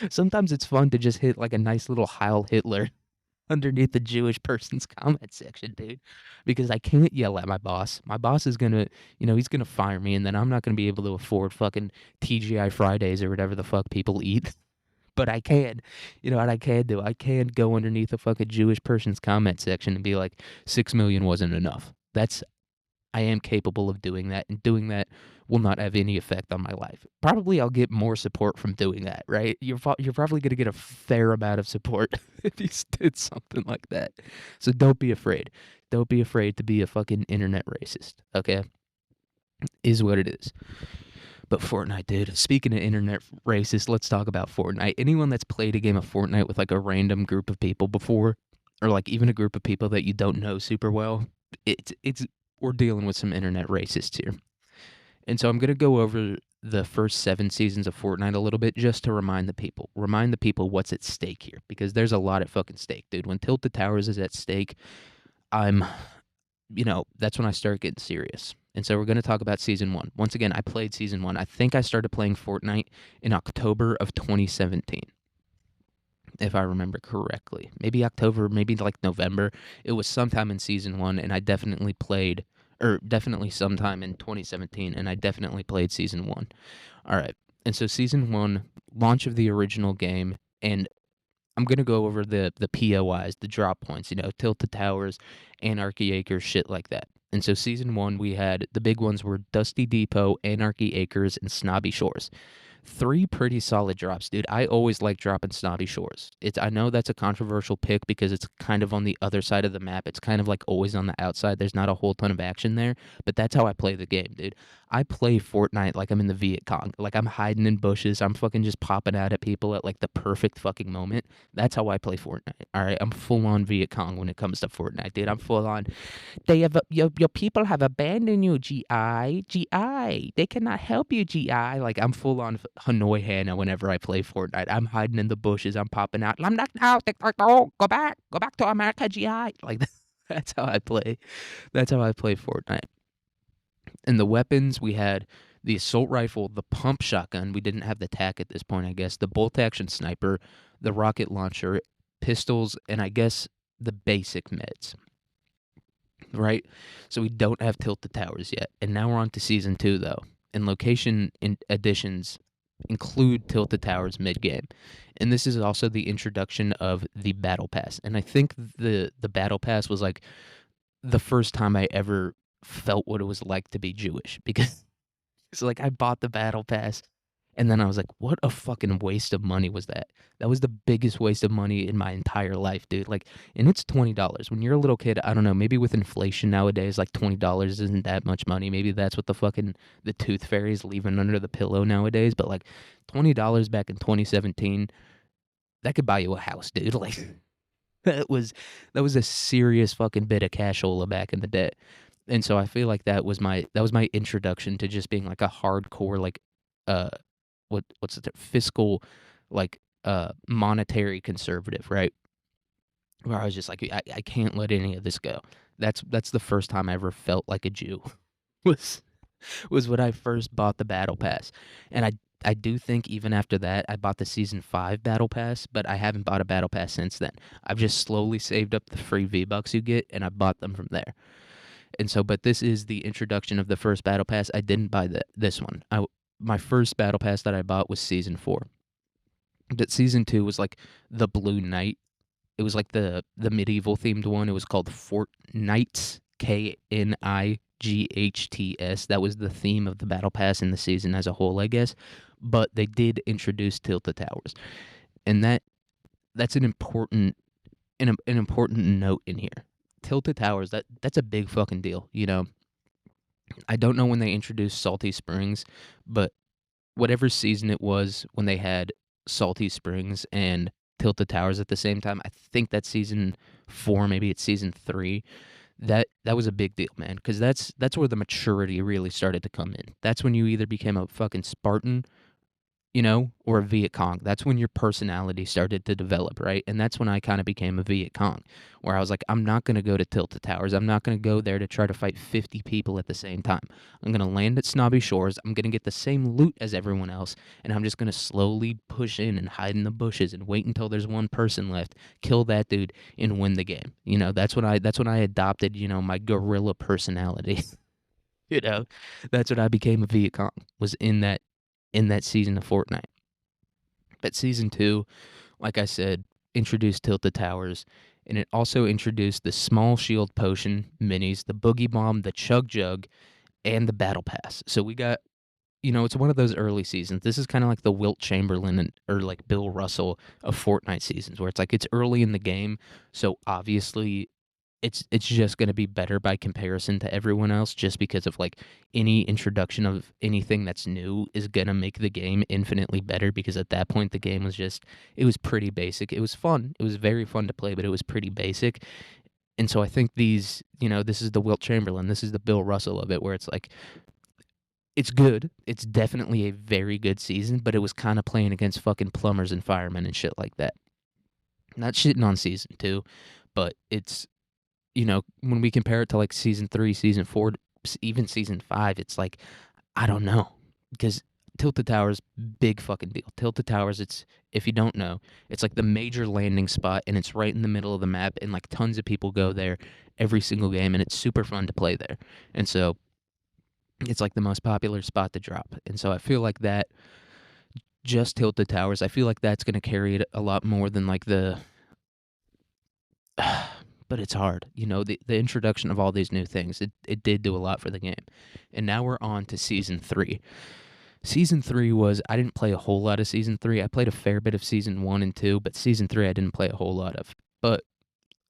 sometimes it's fun to just hit like a nice little Heil Hitler. underneath the Jewish person's comment section, dude, because I can't yell at my boss. My boss is gonna, he's gonna fire me, and then I'm not gonna be able to afford fucking TGI Fridays or whatever the fuck people eat. But I can, what I can do? I can go underneath a fucking Jewish person's comment section and be like, 6 million wasn't enough. I am capable of doing that, and doing that will not have any effect on my life. Probably I'll get more support from doing that, right? You're probably going to get a fair amount of support if you did something like that. So don't be afraid. Don't be afraid to be a fucking internet racist, okay? Is what it is. But Fortnite, dude. Speaking of internet racist, let's talk about Fortnite. Anyone that's played a game of Fortnite with like a random group of people before, or like even a group of people that you don't know super well, it's we're dealing with some internet racists here. And so I'm gonna go over the first 7 seasons of Fortnite a little bit just to remind the people. Remind the people what's at stake here. Because there's a lot at fucking stake, dude. When Tilted Towers is at stake, I'm that's when I start getting serious. And so we're going to talk about season 1. Once again, I played season 1. I think I started playing Fortnite in October of 2017, if I remember correctly. Maybe October, maybe like November. It was sometime in season 1, and I definitely played, or definitely sometime in 2017, and I definitely played season 1. All right. And so season 1, launch of the original game, and I'm gonna go over the POIs, the drop points, Tilted Towers, Anarchy Acres, shit like that. And so season 1, we had the big ones were Dusty Depot, Anarchy Acres, and Snobby Shores. 3 pretty solid drops, dude. I always like dropping Snobby Shores. I know that's a controversial pick because it's kind of on the other side of the map. It's kind of like always on the outside. There's not a whole ton of action there, but that's how I play the game, dude. I play Fortnite like I'm in the Viet Cong. Like I'm hiding in bushes. I'm fucking just popping out at people at like the perfect fucking moment. That's how I play Fortnite. All right, I'm full on Viet Cong when it comes to Fortnite, dude. I'm full on. Your people have abandoned you, GI. GI. They cannot help you, GI. Like I'm full on Hanoi Hannah whenever I play Fortnite. I'm hiding in the bushes. I'm popping out. I'm not out. Go back. Go back to America, GI. Like that's how I play. That's how I play Fortnite. And the weapons, we had the assault rifle, the pump shotgun. We didn't have the TAC at this point, I guess. The bolt action sniper, the rocket launcher, pistols, and I guess the basic meds. Right? So we don't have Tilted Towers yet. And now we're on to season 2 though. And location additions include Tilted Towers mid game. And this is also the introduction of the battle pass. And I think the battle pass was like the first time I ever felt what it was like to be Jewish, because it's like I bought the battle pass and then I was like, what a fucking waste of money was that? That was the biggest waste of money in my entire life, dude. Like, and it's $20. When you're a little kid, I don't know, maybe with inflation nowadays, like $20 isn't that much money. Maybe that's what the tooth fairy's leaving under the pillow nowadays. But like $20 back in 2017, that could buy you a house, dude. Like that was a serious fucking bit of cashola back in the day. And so I feel like that was my introduction to just being like a hardcore like uh what's the fiscal like monetary conservative, right? Where I was just like I can't let any of this go. That's the first time I ever felt like a Jew. was was when I first bought the battle pass. And I do think even after that I bought the season 5 battle pass, but I haven't bought a battle pass since then. I've just slowly saved up the free V-Bucks you get and I bought them from there. And so, but this is the introduction of the first battle pass. I didn't buy this one. My first battle pass that I bought was season 4. But season 2 was like the Blue Knight. It was like the medieval themed one. It was called Fortnights, Knights. That was the theme of the battle pass in the season as a whole, I guess. But they did introduce Tilted Towers, and that's an important an important note in here. Tilted Towers, that's a big fucking deal, I don't know when they introduced Salty Springs, but whatever season it was when they had Salty Springs and Tilted Towers at the same time, I think that's season 4, maybe it's season 3. That was a big deal, man, because that's where the maturity really started to come in. That's when you either became a fucking Spartan or a Viet Cong. That's when your personality started to develop, right? And that's when I kind of became a Viet Cong, where I was like, I'm not going to go to Tilted Towers. I'm not going to go there to try to fight 50 people at the same time. I'm going to land at Snobby Shores. I'm going to get the same loot as everyone else, and I'm just going to slowly push in and hide in the bushes and wait until there's one person left, kill that dude, and win the game. That's when I adopted, my guerrilla personality. you know, that's when I became a Viet Cong. Was in that season of Fortnite. But season two, like I said, introduced Tilted Towers, and it also introduced the small shield potion minis, the boogie bomb, the chug jug, and the battle pass. So we got, it's one of those early seasons. This is kind of like the Wilt Chamberlain or like Bill Russell of Fortnite seasons, where it's like it's early in the game, so obviously it's just going to be better by comparison to everyone else, just because of like any introduction of anything that's new is going to make the game infinitely better, because at that point the game was just, it was pretty basic. It was fun, it was very fun to play, but it was pretty basic. And so I think this is the Wilt Chamberlain, this is the Bill Russell of it, where it's like it's good, it's definitely a very good season, but it was kind of playing against fucking plumbers and firemen and shit like that. Not shitting on season 2, but it's, when we compare it to like season 3, season 4, even season 5, it's like, I don't know. Because Tilted Towers, big fucking deal. Tilted Towers, it's, if you don't know, it's like the major landing spot, and it's right in the middle of the map, and like tons of people go there every single game, and it's super fun to play there. And so it's like the most popular spot to drop. And so I feel like that, just Tilted Towers, I feel like that's going to carry it a lot more than like the but it's hard. The introduction of all these new things, it did do a lot for the game. And now we're on to season 3. Season 3 was, I didn't play a whole lot of season 3. I played a fair bit of season 1 and 2, but season 3 I didn't play a whole lot of. But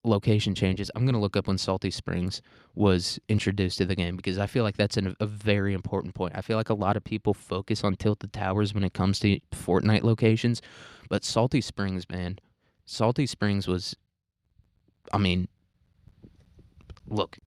location changes. I'm going to look up when Salty Springs was introduced to the game, because I feel like that's a very important point. I feel like a lot of people focus on Tilted Towers when it comes to Fortnite locations, but Salty Springs, man, Salty Springs was, I mean, look,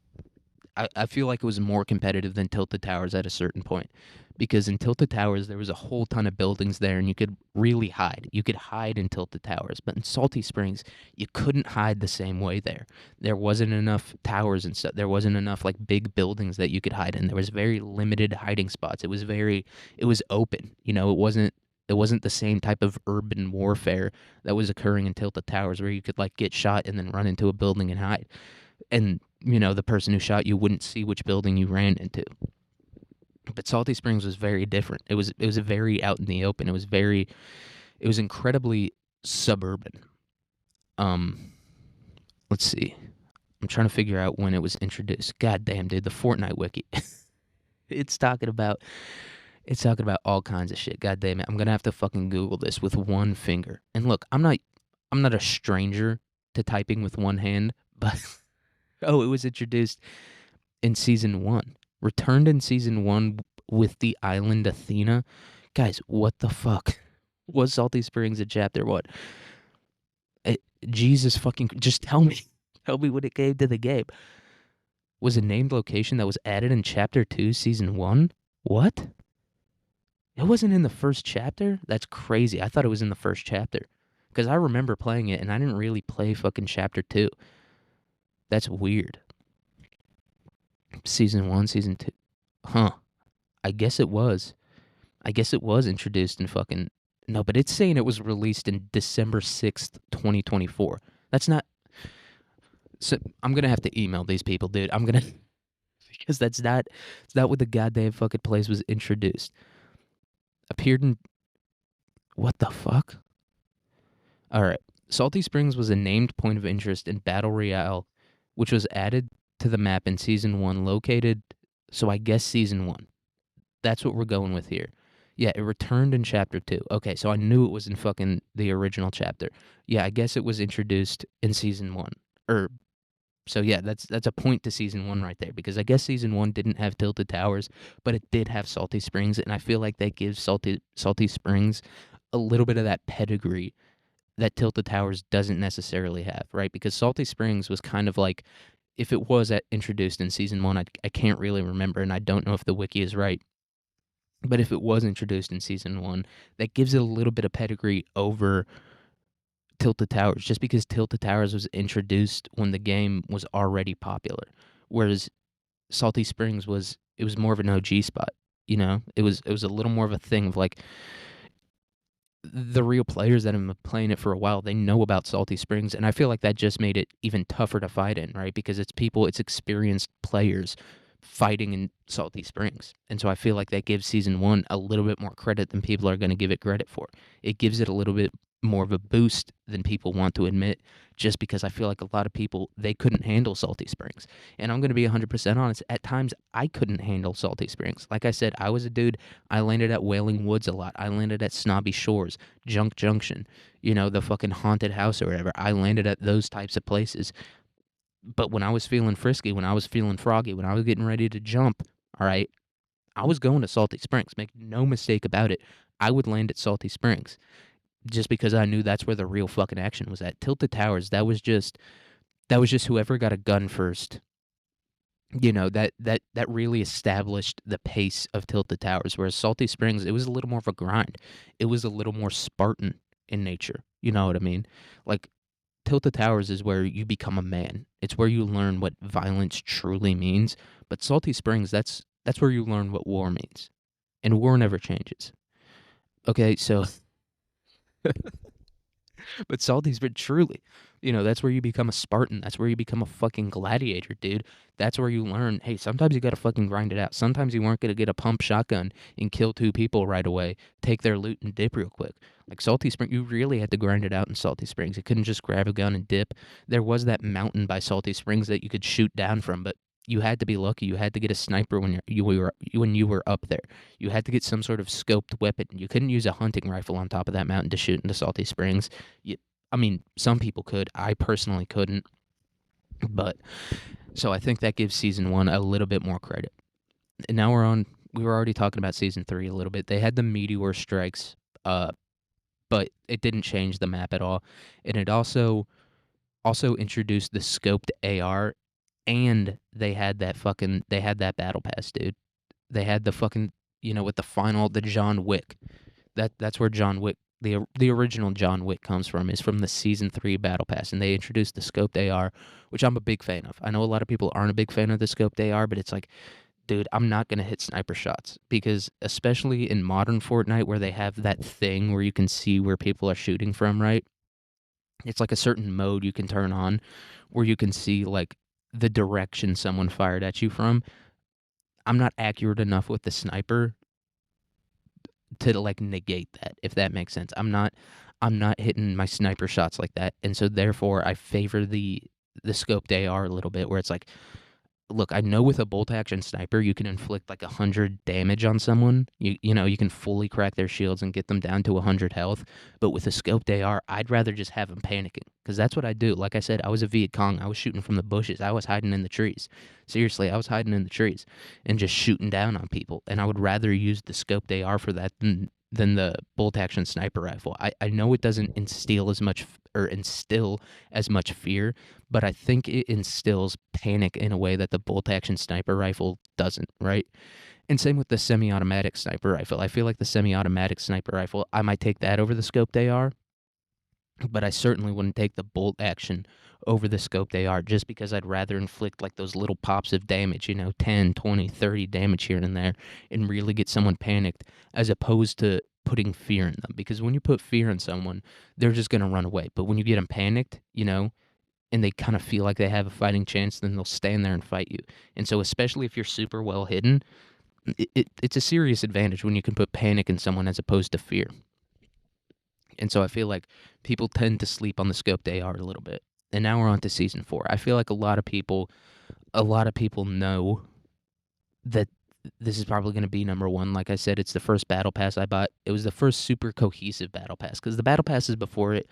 I feel like it was more competitive than Tilted Towers at a certain point, because in Tilted Towers there was a whole ton of buildings there, and you could really hide. You could hide in Tilted Towers, but in Salty Springs you couldn't hide the same way there. There wasn't enough towers and stuff. There wasn't enough like big buildings that you could hide in. There was very limited hiding spots. It was open. It wasn't the same type of urban warfare that was occurring in Tilted Towers, where you could like get shot and then run into a building and hide. And the person who shot you wouldn't see which building you ran into. But Salty Springs was very different. It was very out in the open. It was incredibly suburban. Let's see. I'm trying to figure out when it was introduced. God damn, dude, the Fortnite wiki. it's talking about it's talking about all kinds of shit. God damn it. I'm going to have to fucking Google this with one finger. And look, I'm not a stranger to typing with one hand, but oh, it was introduced in season 1. Returned in season 1 with the island Athena. Guys, what the fuck? Was Salty Springs in chapter 1? Jesus fucking, just tell me. Tell me when it came to the game. Was a named location that was added in chapter 2, season 1? What? It wasn't in the first chapter? That's crazy. I thought it was in the first chapter. Because I remember playing it, and I didn't really play fucking chapter 2. That's weird. Season 1, season 2. Huh. I guess it was. I guess it was introduced in fucking... No, but it's saying it was released in December 6th, 2024. That's not... So I'm going to have to email these people, dude. I'm going to... Because that's not what the goddamn fucking place was introduced. Appeared in... What the fuck? Alright. Salty Springs was a named point of interest in Battle Royale, which was added to the map in Season 1, located... So I guess Season 1. That's what we're going with here. Yeah, it returned in Chapter 2. Okay, so I knew it was in fucking the original chapter. Yeah, I guess it was introduced in Season 1. So yeah, that's a point to Season 1 right there, because I guess Season 1 didn't have Tilted Towers, but it did have Salty Springs, and I feel like that gives Salty Springs a little bit of that pedigree that Tilted Towers doesn't necessarily have, right? Because Salty Springs was kind of like, if it was introduced in Season 1, I can't really remember, and I don't know if the wiki is right. But if it was introduced in season 1, that gives it a little bit of pedigree over Tilted Towers, just because Tilted Towers was introduced when the game was already popular, whereas Salty Springs was more of an OG spot. It was a little more of a thing of like the real players that have been playing it for a while, they know about Salty Springs, and I feel like that just made it even tougher to fight in, right? Because it's experienced players fighting in Salty Springs. And so I feel like that gives season 1 a little bit more credit than people are going to give it credit for. It gives it a little bit more of a boost than people want to admit, just because I feel like a lot of people, they couldn't handle Salty Springs. And I'm going to be 100% honest, at times I couldn't handle Salty Springs. Like I said, I was a dude, I landed at Wailing Woods a lot. I landed at Snobby Shores, Junk Junction, the fucking haunted house or whatever. I landed at those types of places. But when I was feeling frisky, when I was feeling froggy, when I was getting ready to jump, all right, I was going to Salty Springs. Make no mistake about it. I would land at Salty Springs just because I knew that's where the real fucking action was at. Tilted Towers, that was just whoever got a gun first. That really established the pace of Tilted Towers. Whereas Salty Springs, it was a little more of a grind. It was a little more Spartan in nature. You know what I mean? Like Tilted Towers is where you become a man. It's where you learn what violence truly means. But Salty Springs, that's where you learn what war means. And war never changes. Okay, so but Salty's but truly, that's where you become a Spartan. That's where you become a fucking gladiator, dude. That's where you learn, hey, sometimes you gotta fucking grind it out. Sometimes you weren't gonna get a pump shotgun and kill 2 people right away, take their loot and dip real quick. Like Salty Spring, you really had to grind it out in Salty Springs. You couldn't just grab a gun and dip. There was that mountain by Salty Springs that you could shoot down from, but you had to be lucky. You had to get a sniper when you were up there. You had to get some sort of scoped weapon. You couldn't use a hunting rifle on top of that mountain to shoot into Salty Springs. I mean, some people could. I personally couldn't. But so I think that gives season 1 a little bit more credit. And now we were already talking about season 3 a little bit. They had the meteor strikes, but it didn't change the map at all. And it also introduced the scoped AR, and they had that battle pass, dude. They had the fucking, with the John Wick. That's where John Wick, the original John Wick comes from, is from the season 3 battle pass, and they introduced the scoped AR, which I'm a big fan of. I know a lot of people aren't a big fan of the scoped AR, but it's like, dude, I'm not gonna hit sniper shots, because especially in modern Fortnite where they have that thing where you can see where people are shooting from, right? It's like a certain mode you can turn on where you can see like the direction someone fired at you from. I'm not accurate enough with the sniper to like negate that, if that makes sense. I'm not hitting my sniper shots like that. And so therefore I favor the scoped AR a little bit, where it's like, look, I know with a bolt action sniper you can inflict like 100 damage on someone. You can fully crack their shields and get them down to 100 health. But with a scoped AR, I'd rather just have them panicking, because that's what I do. Like I said, I was a Viet Cong. I was shooting from the bushes. I was hiding in the trees. Seriously, I was hiding in the trees and just shooting down on people. And I would rather use the scoped AR for that than the bolt action sniper rifle. I know it doesn't instill as much fear, but I think it instills panic in a way that the bolt action sniper rifle doesn't, right? And same with the semi automatic sniper rifle. I feel like the semi automatic sniper rifle, I might take that over the scoped AR, but I certainly wouldn't take the bolt action over the scoped AR, just because I'd rather inflict like those little pops of damage, 10, 20, 30 damage here and there, and really get someone panicked, as opposed to putting fear in them. Because when you put fear in someone, they're just going to run away. But when you get them panicked, and they kind of feel like they have a fighting chance, then they'll stand there and fight you. And so especially if you're super well hidden, it's a serious advantage when you can put panic in someone as opposed to fear. And so I feel like people tend to sleep on the scoped AR a little bit. And now we're on to season 4. I feel like a lot of people know that this is probably going to be number 1. Like I said, it's the first battle pass I bought. It was the first super cohesive battle pass, because the battle passes before it,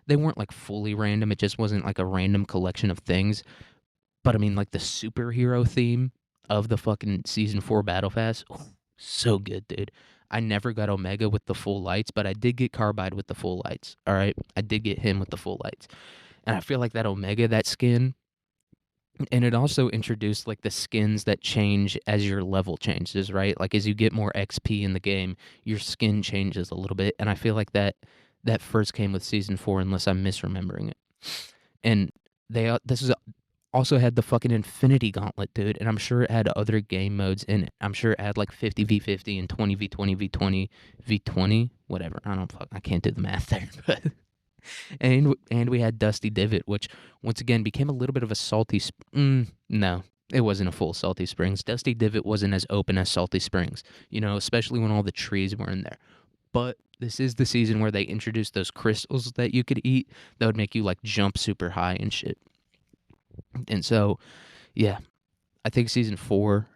they weren't like fully random. It just wasn't like a random collection of things. But I mean, like the superhero theme of the fucking season 4 battle pass, so good, dude. I never got Omega with the full lights, but I did get Carbide with the full lights. All right, I did get him with the full lights, and I feel like that Omega, that skin, And it also introduced like the skins that change as your level changes, right? Like as you get more XP in the game, your skin changes a little bit. And I feel like that first came with season 4, unless I'm misremembering it. And this is also had the fucking Infinity Gauntlet, dude. And I'm sure it had other game modes in it. I'm sure it had like 50v50 and 20v20v20v20, whatever. I can't do the math there, but and we had Dusty Divot, which once again became a little bit of a salty. No, it wasn't a full Salty Springs. Dusty Divot wasn't as open as Salty Springs, especially when all the trees were in there. But this is the season where they introduced those crystals that you could eat that would make you like jump super high and shit. And so, yeah, I think season 4.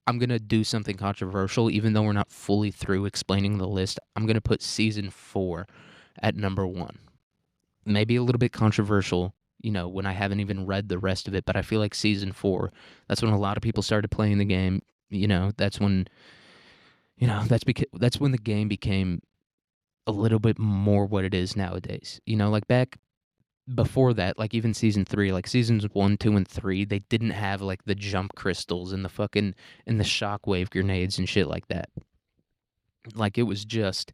I'm gonna do something controversial, even though we're not fully through explaining the list. I'm gonna put season 4 at number 1. Maybe a little bit controversial, when I haven't even read the rest of it, but I feel like season 4, that's when a lot of people started playing the game. That's when, that's when the game became a little bit more what it is nowadays. Like back before that, like even season 3, like seasons 1, 2, and 3, they didn't have like the jump crystals and the shockwave grenades and shit like that. Like it was just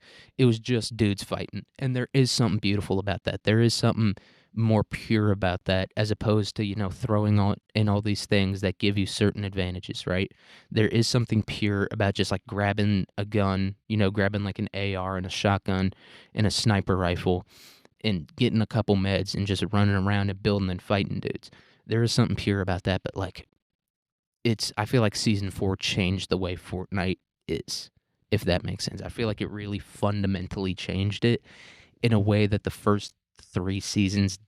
dudes fighting, and there is something beautiful about that. There is something more pure about that, as opposed to throwing in all these things that give you certain advantages, right? There is something pure about just like grabbing a gun, grabbing like an AR and a shotgun and a sniper rifle and getting a couple meds and just running around and building and fighting dudes. There is something pure about that, but like I feel like season 4 changed the way Fortnite is, if that makes sense. I feel like it really fundamentally changed it in a way that the first 3 seasons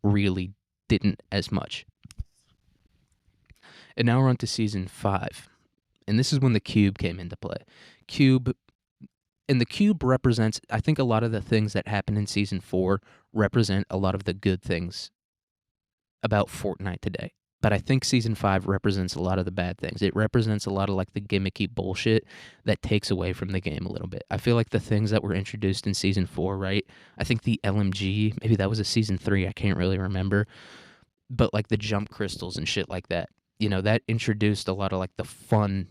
really didn't as much. And now we're on to season 5. And this is when the cube came into play. The cube represents, I think, a lot of the things that happen in season 4 represent a lot of the good things about Fortnite today. But I think season 5 represents a lot of the bad things. It represents a lot of like the gimmicky bullshit that takes away from the game a little bit. I feel like the things that were introduced in season 4, right? I think the LMG, maybe that was a season 3, I can't really remember. But like the jump crystals and shit like that, that introduced a lot of like the fun.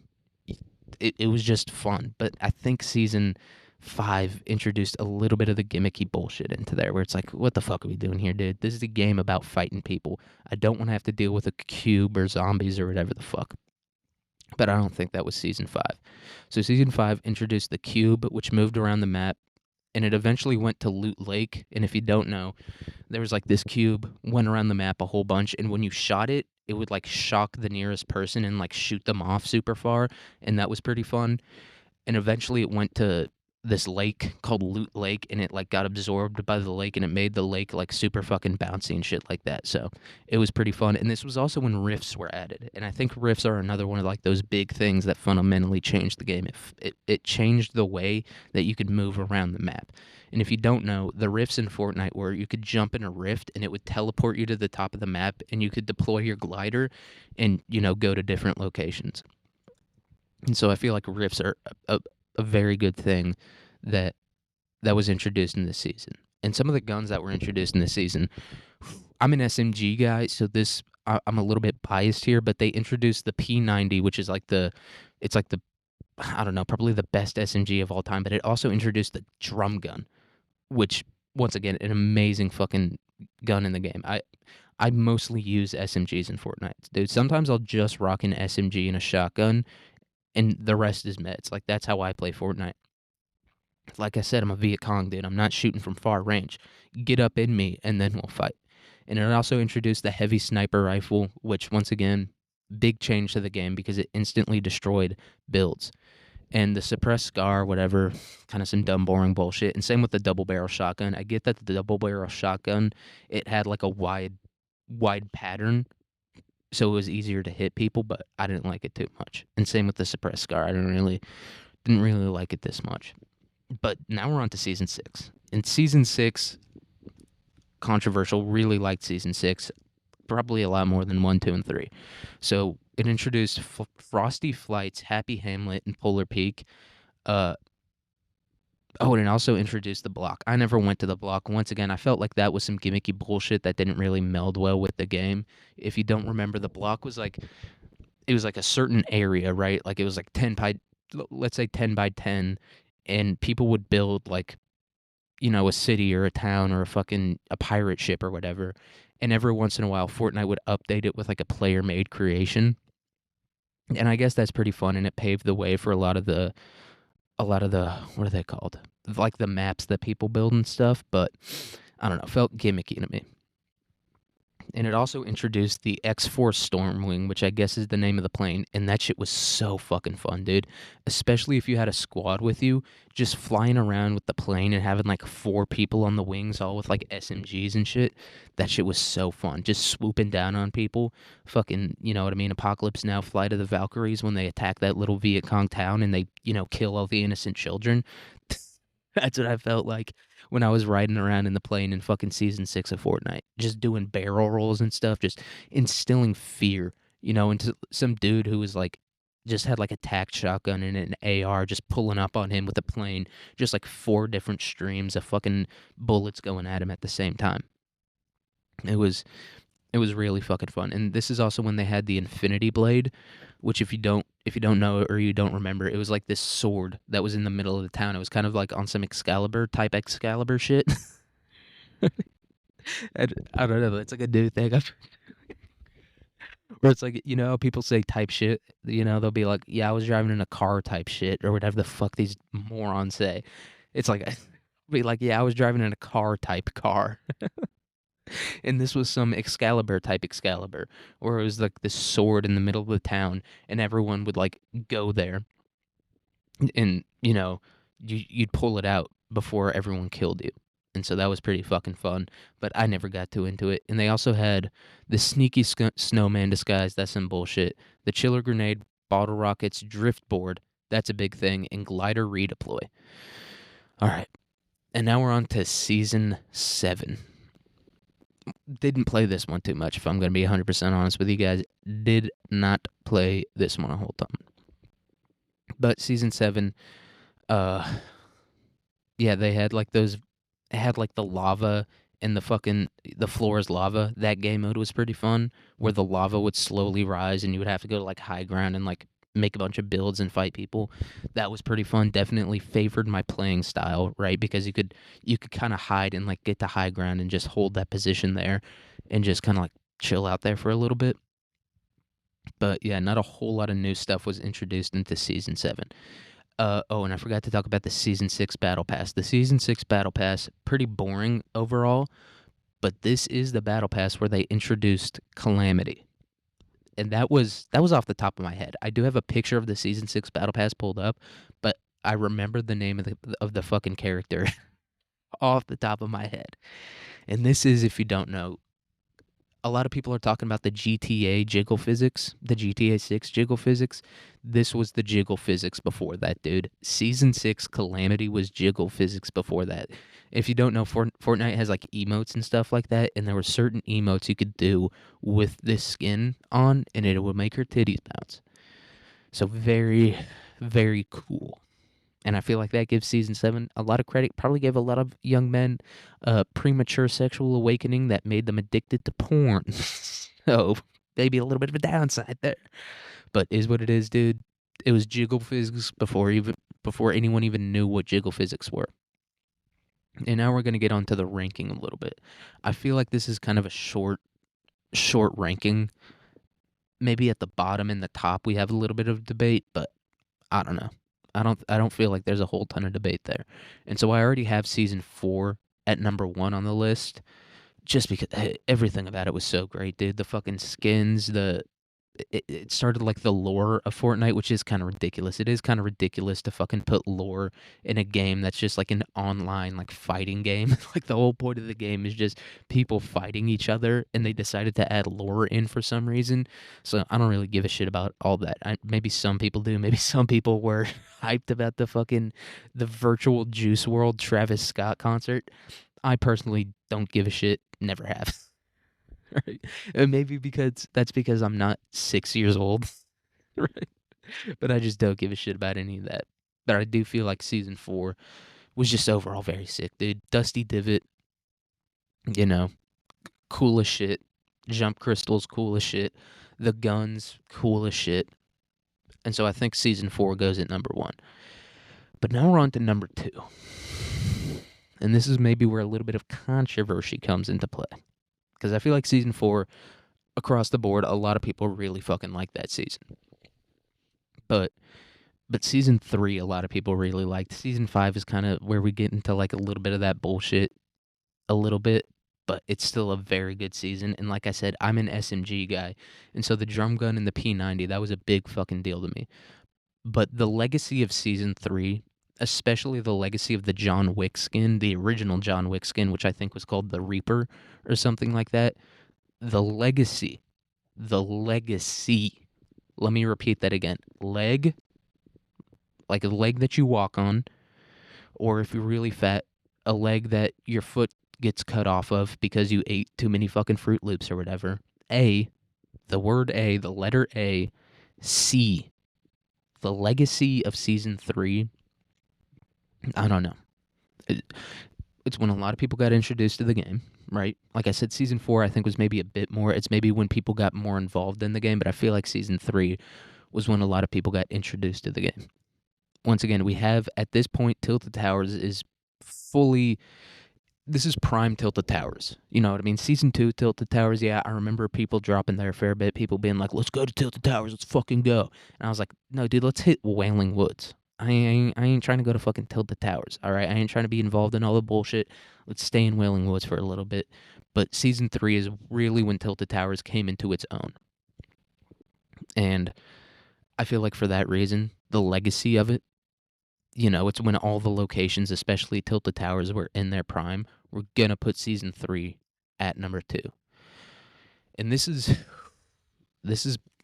It was just fun. But I think season 5 introduced a little bit of the gimmicky bullshit into there, where it's like, what the fuck are we doing here, dude? This is a game about fighting people. I don't want to have to deal with a cube or zombies or whatever the fuck. But I don't think that was season 5. So season 5 introduced the cube, which moved around the map, and it eventually went to Loot Lake. And if you don't know, there was like this cube, went around the map a whole bunch, and when you shot it, it would like shock the nearest person and like shoot them off super far, and that was pretty fun. And eventually it went to this lake called Loot Lake, and it like got absorbed by the lake, and it made the lake like super fucking bouncy and shit like that. So it was pretty fun. And this was also when rifts were added, and I think rifts are another one of like those big things that fundamentally changed the game. It changed the way that you could move around the map. And if you don't know, the rifts in Fortnite were you could jump in a rift and it would teleport you to the top of the map, and you could deploy your glider and go to different locations. And so I feel like rifts are a very good thing that was introduced in this season. And some of the guns that were introduced in this season, I'm an SMG guy, so I'm a little bit biased here, but they introduced the P90, which is like I don't know, probably the best SMG of all time, but it also introduced the drum gun, which once again, an amazing fucking gun in the game. I mostly use SMGs in Fortnite, dude. Sometimes I'll just rock an SMG and a shotgun, and the rest is meds. Like, that's how I play Fortnite. Like I said, I'm a Viet Cong, dude. I'm not shooting from far range. Get up in me, and then we'll fight. And it also introduced the heavy sniper rifle, which, once again, big change to the game because it instantly destroyed builds. And the suppressed scar, whatever, kind of some dumb, boring bullshit. And same with the double barrel shotgun. I get that the double barrel shotgun, it had like a wide pattern, so it was easier to hit people, but I didn't like it too much. And same with the suppressed scar. I didn't really like it this much. But now we're on to season 6. And season 6, controversial, really liked season 6, probably a lot more than 1, 2, and 3. So it introduced Frosty Flights, Happy Hamlet, and Polar Peak. Oh, and it also introduced the block. I never went to the block. Once again, I felt like that was some gimmicky bullshit that didn't really meld well with the game. If you don't remember, the block was like it was like a certain area, right? Like it was like 10 by let's say 10 by 10, and people would build like, a city or a town or a pirate ship or whatever. And every once in a while Fortnite would update it with like a player made creation. And I guess that's pretty fun, and it paved the way for a lot of the what are they called? Like the maps that people build and stuff, but I don't know, felt gimmicky to me. And it also introduced the X-Force Stormwing, which I guess is the name of the plane, and that shit was so fucking fun, dude. Especially if you had a squad with you, just flying around with the plane and having like four people on the wings, all with like SMGs and shit. That shit was so fun. Just swooping down on people, fucking, you know what I mean? Apocalypse Now, Flight of the Valkyries, when they attack that little Viet Cong town and they, kill all the innocent children. That's what I felt like when I was riding around in the plane in fucking season 6 of Fortnite, just doing barrel rolls and stuff, just instilling fear, into some dude who was like, just had like a tac shotgun and an AR just pulling up on him with a plane, just like four different streams of fucking bullets going at him at the same time. It was it was really fucking fun. And this is also when they had the Infinity Blade, which if you don't know or you don't remember, it was like this sword that was in the middle of the town. It was kind of like on some Excalibur type Excalibur shit. I don't know. It's like a new thing. Where it's like, how people say type shit. They'll be like, "Yeah, I was driving in a car" type shit or whatever the fuck these morons say. It's like be like, "Yeah, I was driving in a car type car." And this was some Excalibur type Excalibur, where it was like this sword in the middle of the town, and everyone would like go there, and you'd pull it out before everyone killed you, and so that was pretty fucking fun. But I never got too into it. And they also had the sneaky snowman disguise. That's some bullshit. The chiller grenade, bottle rockets, driftboard. That's a big thing, and glider redeploy. All right, and now we're on to season 7. Didn't play this one too much, if I'm going to be 100% honest with you guys. Did not play this one a whole ton. But season 7, uh, yeah, they had like those, it had like the lava and the floor is lava. That game mode was pretty fun, where the lava would slowly rise and you would have to go to like high ground and like make a bunch of builds and fight people. That was pretty fun. Definitely favored my playing style, right? Because you could kind of hide and like get to high ground and just hold that position there and just kind of like chill out there for a little bit. But yeah, not a whole lot of new stuff was introduced into season 7. Oh, and I forgot to talk about the season 6 battle pass. The season 6 battle pass, pretty boring overall, but this is the battle pass where they introduced Calamity. And that was off the top of my head. I do have a picture of the season 6 battle pass pulled up, but I remember the name of the fucking character off the top of my head. And this is, if you don't know, a lot of people are talking about the GTA jiggle physics, the GTA 6 jiggle physics. This was the jiggle physics before that, dude. Season 6 Calamity was jiggle physics before that. If you don't know, Fortnite has like emotes and stuff like that, and there were certain emotes you could do with this skin on, and it would make her titties bounce. So very, very cool. And I feel like that gives season 7 a lot of credit. Probably gave a lot of young men a premature sexual awakening that made them addicted to porn. So maybe a little bit of a downside there, but is what it is, dude. It was jiggle physics before anyone even knew what jiggle physics were. And now we're gonna get onto the ranking a little bit. I feel like this is kind of a short ranking. Maybe at the bottom and the top we have a little bit of debate, but I don't know. I don't feel like there's a whole ton of debate there. And so I already have season 4 at number 1 on the list, just because everything about it was so great, dude. The fucking skins, it started like the lore of Fortnite, which is kind of ridiculous. It is kind of ridiculous to fucking put lore in a game that's just like an online like fighting game. Like the whole point of the game is just people fighting each other, and they decided to add lore in for some reason. So I don't really give a shit about all that. Maybe some people do. Maybe some people were hyped about the virtual Juice World Travis Scott concert. I personally don't give a shit. Never have. Right? And maybe because I'm not 6 years old, right? But I just don't give a shit about any of that. But I do feel like season 4 was just overall very sick, dude. Dusty Divot, you know, cool as shit. Jump crystals, cool as shit. The guns, cool as shit. And so I think season 4 goes at number 1. But now we're on to number 2. And this is maybe where a little bit of controversy comes into play. Because I feel like season 4, across the board, a lot of people really fucking like that season. But season 3, a lot of people really liked. Season 5 is kind of where we get into like a little bit of that bullshit, a little bit. But it's still a very good season. And like I said, I'm an SMG guy. And so the drum gun and the P90, that was a big fucking deal to me. But the legacy of season 3, especially the legacy of the John Wick skin, the original John Wick skin, which I think was called the Reaper or something like that, the legacy, let me repeat that again. Leg, like a leg that you walk on, or if you're really fat, a leg that your foot gets cut off of because you ate too many fucking Fruit Loops or whatever. The word A, the letter A, C. The legacy of season 3, I don't know. It's when a lot of people got introduced to the game, right? Like I said, season 4 I think was maybe a bit more. It's maybe when people got more involved in the game, but I feel like season 3 was when a lot of people got introduced to the game. Once again, we have at this point Tilted Towers is fully. This is prime Tilted Towers. You know what I mean? Season 2 Tilted Towers, yeah, I remember people dropping there a fair bit. People being like, let's go to Tilted Towers. Let's fucking go. And I was like, no, dude, let's hit Wailing Woods. I ain't trying to go to fucking Tilted Towers, all right? I ain't trying to be involved in all the bullshit. Let's stay in Wailing Woods for a little bit. But Season 3 is really when Tilted Towers came into its own. And I feel like for that reason, the legacy of it, you know, it's when all the locations, especially Tilted Towers, were in their prime. We're going to put season 3 at number 2. And this is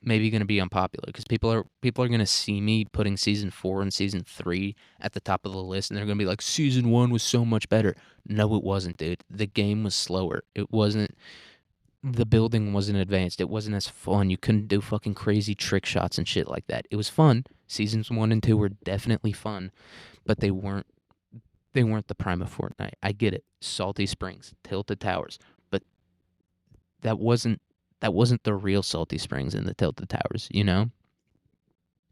maybe going to be unpopular because people are going to see me putting season 4 and season 3 at the top of the list, and they're going to be like, season 1 was so much better. No, it wasn't, dude. The game was slower. It wasn't. The building wasn't advanced. It wasn't as fun. You couldn't do fucking crazy trick shots and shit like that. It was fun. Seasons 1 and 2 were definitely fun, but they weren't the prime of Fortnite. I get it. Salty Springs, Tilted Towers, but that wasn't the real Salty Springs in the Tilted Towers, you know?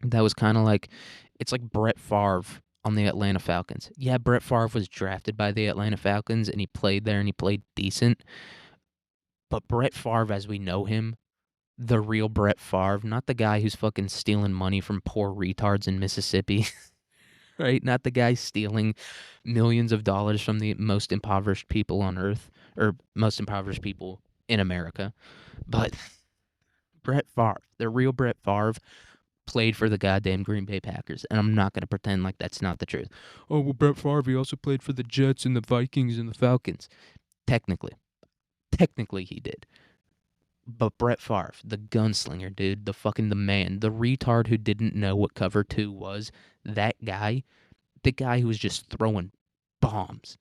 That was kind of like, it's like Brett Favre on the Atlanta Falcons. Yeah, Brett Favre was drafted by the Atlanta Falcons and he played there and he played decent. But Brett Favre, as we know him, the real Brett Favre, not the guy who's fucking stealing money from poor retards in Mississippi, right? Not the guy stealing millions of dollars from the most impoverished people on earth, or most impoverished people in America. But Brett Favre, the real Brett Favre, played for the goddamn Green Bay Packers, and I'm not going to pretend like that's not the truth. Oh, well, Brett Favre, he also played for the Jets and the Vikings and the Falcons. Technically he did. But Brett Favre, the gunslinger, dude, the man, the retard who didn't know what cover 2 was, that guy, the guy who was just throwing bombs.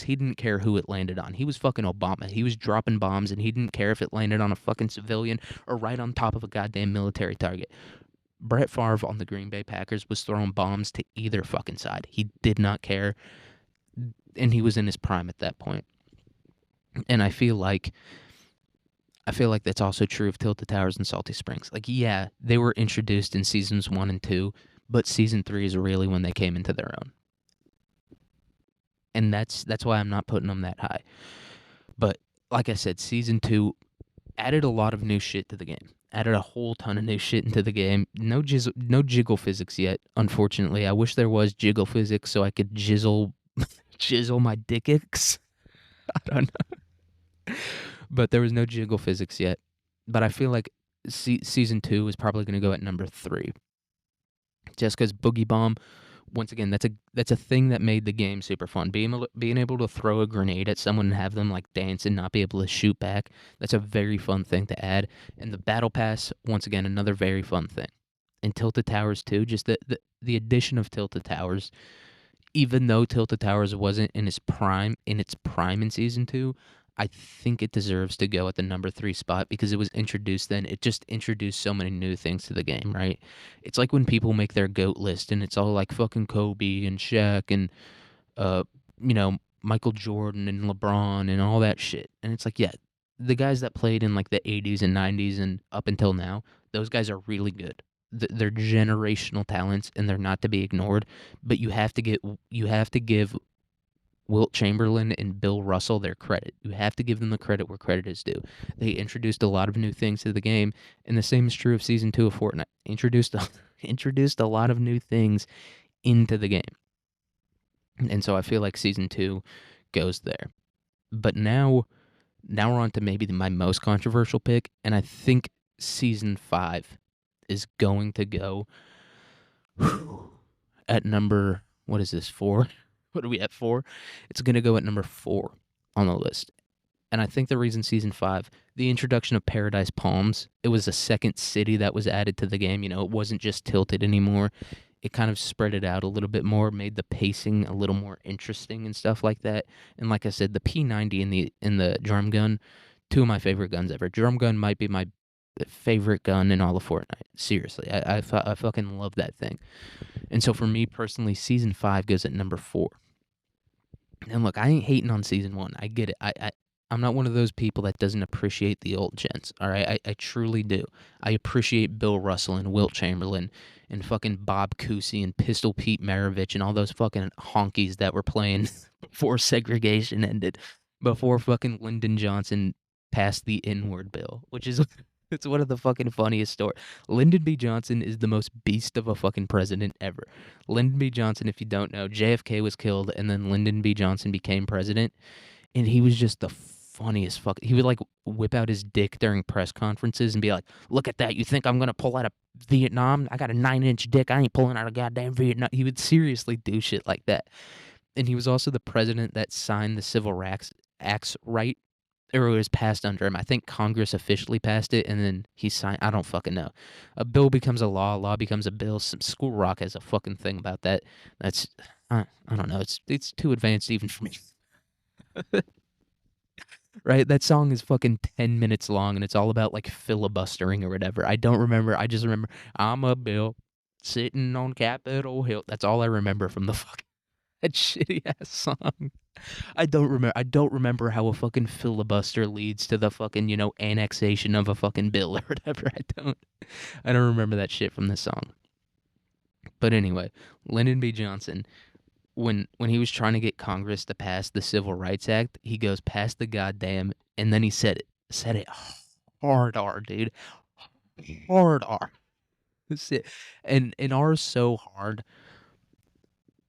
He didn't care who it landed on. He was fucking Obama. He was dropping bombs, and he didn't care if it landed on a fucking civilian or right on top of a goddamn military target. Brett Favre on the Green Bay Packers was throwing bombs to either fucking side. He did not care, and he was in his prime at that point. And I feel like that's also true of Tilted Towers and Salty Springs. Like, yeah, they were introduced in seasons 1 and 2, but season 3 is really when they came into their own. And that's why I'm not putting them that high. But like I said, season 2 added a lot of new shit to the game. Added a whole ton of new shit into the game. No jiggle physics yet, unfortunately. I wish there was jiggle physics so I could jizzle my dicks. I don't know. But there was no jiggle physics yet. But I feel like season 2 is probably going to go at number 3. Just because Boogie Bomb, once again, that's a thing that made the game super fun. Being able to throw a grenade at someone and have them like dance and not be able to shoot back, that's a very fun thing to add. And the Battle Pass, once again, another very fun thing. And Tilted Towers too, just the addition of Tilted Towers, even though Tilted Towers wasn't in its prime in season 2, I think it deserves to go at the number 3 spot because it was introduced then. It just introduced so many new things to the game, right? It's like when people make their GOAT list and it's all like fucking Kobe and Shaq and uh, you know, Michael Jordan and LeBron and all that shit. And it's like, yeah, the guys that played in like the 80s and 90s and up until now, those guys are really good. They're generational talents and they're not to be ignored. But you have to give Wilt Chamberlain and Bill Russell their credit. You have to give them the credit where credit is due. They introduced a lot of new things to the game, and the same is true of season 2 of Fortnite. Introduced a lot of new things into the game. And so I feel like season 2 goes there. But now we're on to maybe my most controversial pick, and I think season 5 is going to go at number, what is this, 4? What are we at, 4? It's going to go at number 4 on the list. And I think the reason season 5, the introduction of Paradise Palms, it was a second city that was added to the game. You know, it wasn't just Tilted anymore. It kind of spread it out a little bit more, made the pacing a little more interesting and stuff like that. And like I said, the P90 in the drum gun, two of my favorite guns ever. Drum gun might be my favorite gun in all of Fortnite. Seriously, I fucking love that thing. And so for me personally, season 5 goes at number 4. And look, I ain't hating on season 1. I get it. I'm not one of those people that doesn't appreciate the old gents. All right, I truly do. I appreciate Bill Russell and Wilt Chamberlain and fucking Bob Cousy and Pistol Pete Maravich and all those fucking honkies that were playing before segregation ended, before fucking Lyndon Johnson passed the N-word bill, which is it's one of the fucking funniest stories. Lyndon B. Johnson is the most beast of a fucking president ever. Lyndon B. Johnson, if you don't know, JFK was killed and then Lyndon B. Johnson became president, and he was just the funniest fuck. He would like whip out his dick during press conferences and be like, "Look at that! You think I'm gonna pull out of Vietnam? I got a 9-inch dick. I ain't pulling out of goddamn Vietnam." He would seriously do shit like that. And he was also the president that signed the Civil Acts right, or it was passed under him. I think Congress officially passed it, and then he signed. I don't fucking know. A bill becomes a law becomes a bill. Some School Rock has a fucking thing about that. That's I don't know. It's too advanced even for me. Right? That song is fucking 10 minutes long and it's all about like filibustering or whatever. I don't remember. I just remember I'm a bill sitting on Capitol Hill. That's all I remember from the fucking that shitty ass song. I don't remember how a fucking filibuster leads to the fucking, annexation of a fucking bill or whatever. I don't remember that shit from this song. But anyway, Lyndon B. Johnson, when he was trying to get Congress to pass the Civil Rights Act, he goes past the goddamn, and then he said it hard R, dude, hard R. That's it. And R is so hard,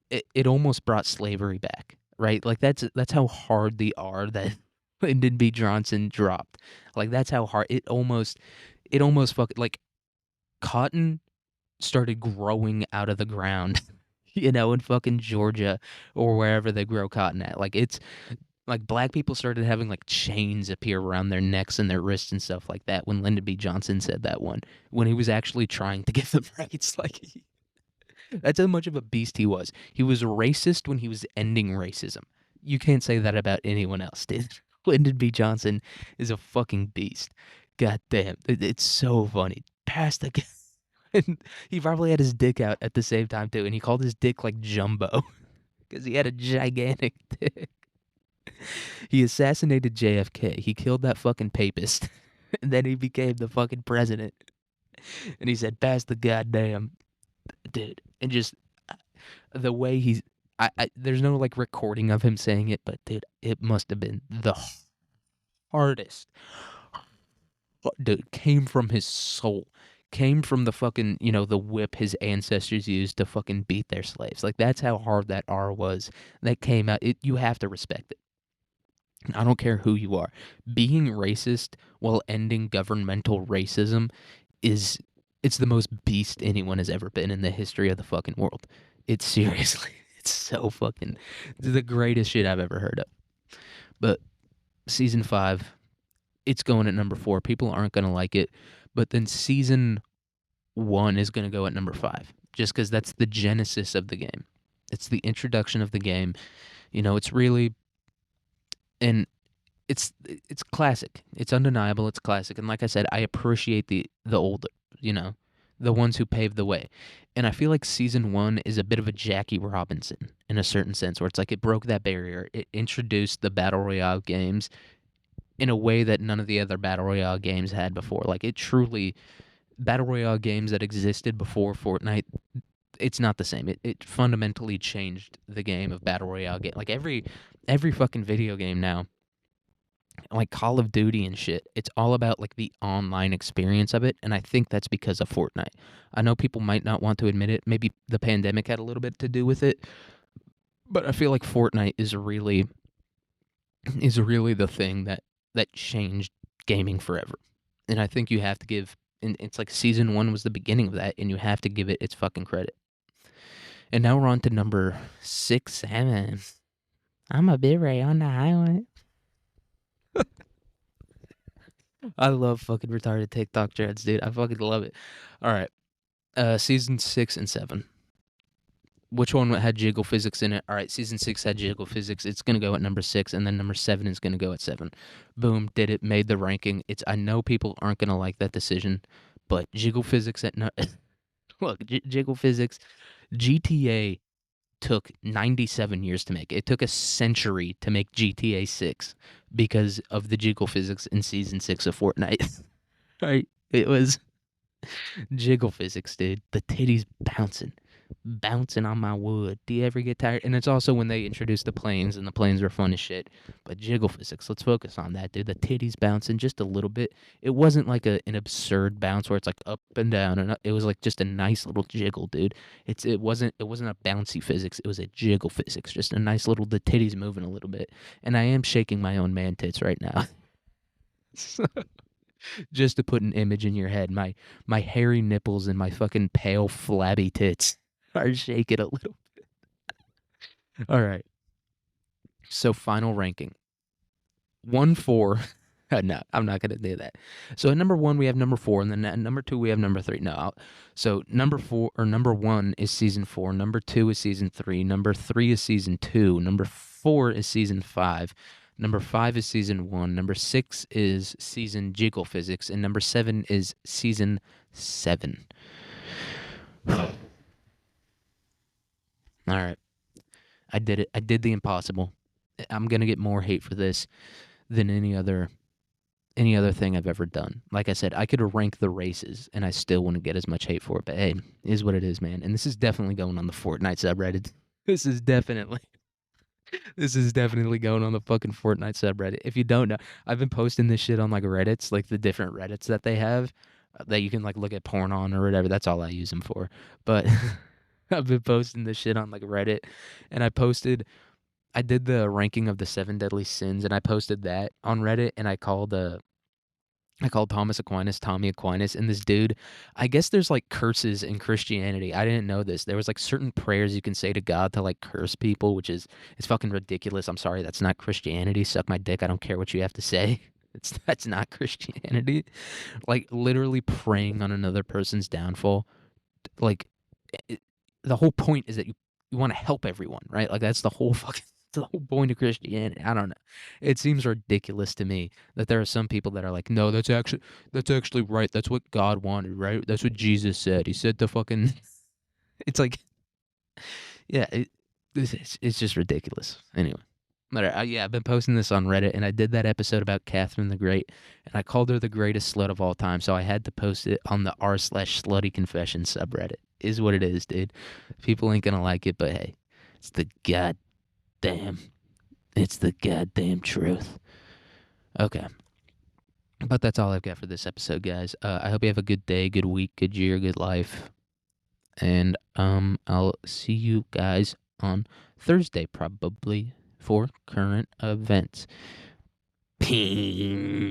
it almost brought slavery back, right? Like that's how hard the R that Lyndon B. Johnson dropped. Like that's how hard it almost fucking like cotton started growing out of the ground. In fucking Georgia or wherever they grow cotton at. Like it's like black people started having like chains appear around their necks and their wrists and stuff like that when Lyndon B. Johnson said that one, when he was actually trying to give them rights. Like that's how much of a beast he was. He was racist when he was ending racism. You can't say that about anyone else, dude. Lyndon B. Johnson is a fucking beast. God damn. It's so funny. Past the and he probably had his dick out at the same time too, and he called his dick like Jumbo because he had a gigantic dick. He assassinated JFK. He killed that fucking papist, and then he became the fucking president. And he said, "Pass the goddamn dude," and just the way he's. There's no like recording of him saying it, but dude, it must have been the hardest. Dude, came from his soul. Came from the fucking, the whip his ancestors used to fucking beat their slaves. Like, that's how hard that R was. That came out. You have to respect it. I don't care who you are. Being racist while ending governmental racism it's the most beast anyone has ever been in the history of the fucking world. It's seriously, it's so fucking, the greatest shit I've ever heard of. But season 5, it's going at number 4. People aren't going to like it. But then season 1 is going to go at number 5, just because that's the genesis of the game. It's the introduction of the game. It's really, and it's classic. It's undeniable. It's classic. And like I said, I appreciate the old, the ones who paved the way. And I feel like season 1 is a bit of a Jackie Robinson in a certain sense, where it's like it broke that barrier. It introduced the battle royale games in a way that none of the other battle royale games had before. Like it truly, battle royale games that existed before Fortnite, it's not the same. It fundamentally changed the game of battle royale game. Like every fucking video game now, like Call of Duty and shit, it's all about like the online experience of it, and I think that's because of Fortnite. I know people might not want to admit it. Maybe the pandemic had a little bit to do with it, but I feel like Fortnite is really the thing that changed gaming forever. And I think you have to give, and it's like season 1 was the beginning of that, and you have to give it its fucking credit. And now we're on to number 6, 7. I'm a bit Ray on the highway. I love fucking retarded TikTok trends, dude. I fucking love it. All right. Season 6 and 7. Which one had Jiggle Physics in it? All right, season 6 had Jiggle Physics. It's gonna go at number 6, and then number 7 is gonna go at 7. Boom, did it, made the ranking. I know people aren't gonna like that decision, but Jiggle Physics at look, Jiggle Physics, GTA took 97 years to make. It took a century to make GTA 6 because of the Jiggle Physics in season 6 of Fortnite. Right? It was Jiggle Physics, dude. The titties bouncing on my wood. Do you ever get tired? And it's also when they introduced the planes, and the planes were fun as shit. But Jiggle Physics, let's focus on that, dude. The titties bouncing just a little bit. It wasn't like an absurd bounce where it's like up and down, and it was like just a nice little jiggle, dude. It wasn't a bouncy physics. It was a jiggle physics, just a nice little, the titties moving a little bit. And I am shaking my own man tits right now. Just to put an image in your head, my hairy nipples and my fucking pale flabby tits are shaking a little. All right. So final ranking. 1, 4. No, I'm not gonna do that. So at number 1 we have number 4, and then at number 2 we have number 3. No, so number 4 or number 1 is season 4. Number 2 is season 3. Number 3 is season 2. Number 4 is season 5. Number 5 is season 1. Number 6 is season Jiggle Physics, and number 7 is season 7. All right. I did it. I did the impossible. I'm gonna get more hate for this than any other thing I've ever done. Like I said, I could rank the races and I still wouldn't get as much hate for it. But hey, it is what it is, man. And this is definitely going on the Fortnite subreddit. This is definitely going on the fucking Fortnite subreddit. If you don't know, I've been posting this shit on like Reddits, like the different Reddits that they have that you can like look at porn on or whatever. That's all I use them for. But I've been posting this shit on like Reddit, and I did the ranking of the 7 deadly sins, and I posted that on Reddit, and I called Thomas Aquinas Tommy Aquinas, and this dude, I guess there's like curses in Christianity. I didn't know this. There was like certain prayers you can say to God to like curse people, which is, it's fucking ridiculous. I'm sorry, that's not Christianity. Suck my dick. I don't care what you have to say. That's not Christianity. Like literally praying on another person's downfall. Like the whole point is that you want to help everyone, right? Like that's the whole fucking the whole point of Christianity. I don't know. It seems ridiculous to me that there are some people that are like, no, that's actually right. That's what God wanted, right? That's what Jesus said. He said the fucking. It's like, yeah, it's just ridiculous. Anyway. But yeah, I've been posting this on Reddit, and I did that episode about Catherine the Great, and I called her the greatest slut of all time, so I had to post it on the r/slutty confession subreddit. Is what it is, dude. People ain't gonna like it, but hey, it's the goddamn, truth. Okay, but that's all I've got for this episode, guys. I hope you have a good day, good week, good year, good life, and I'll see you guys on Thursday probably for current events. Ping.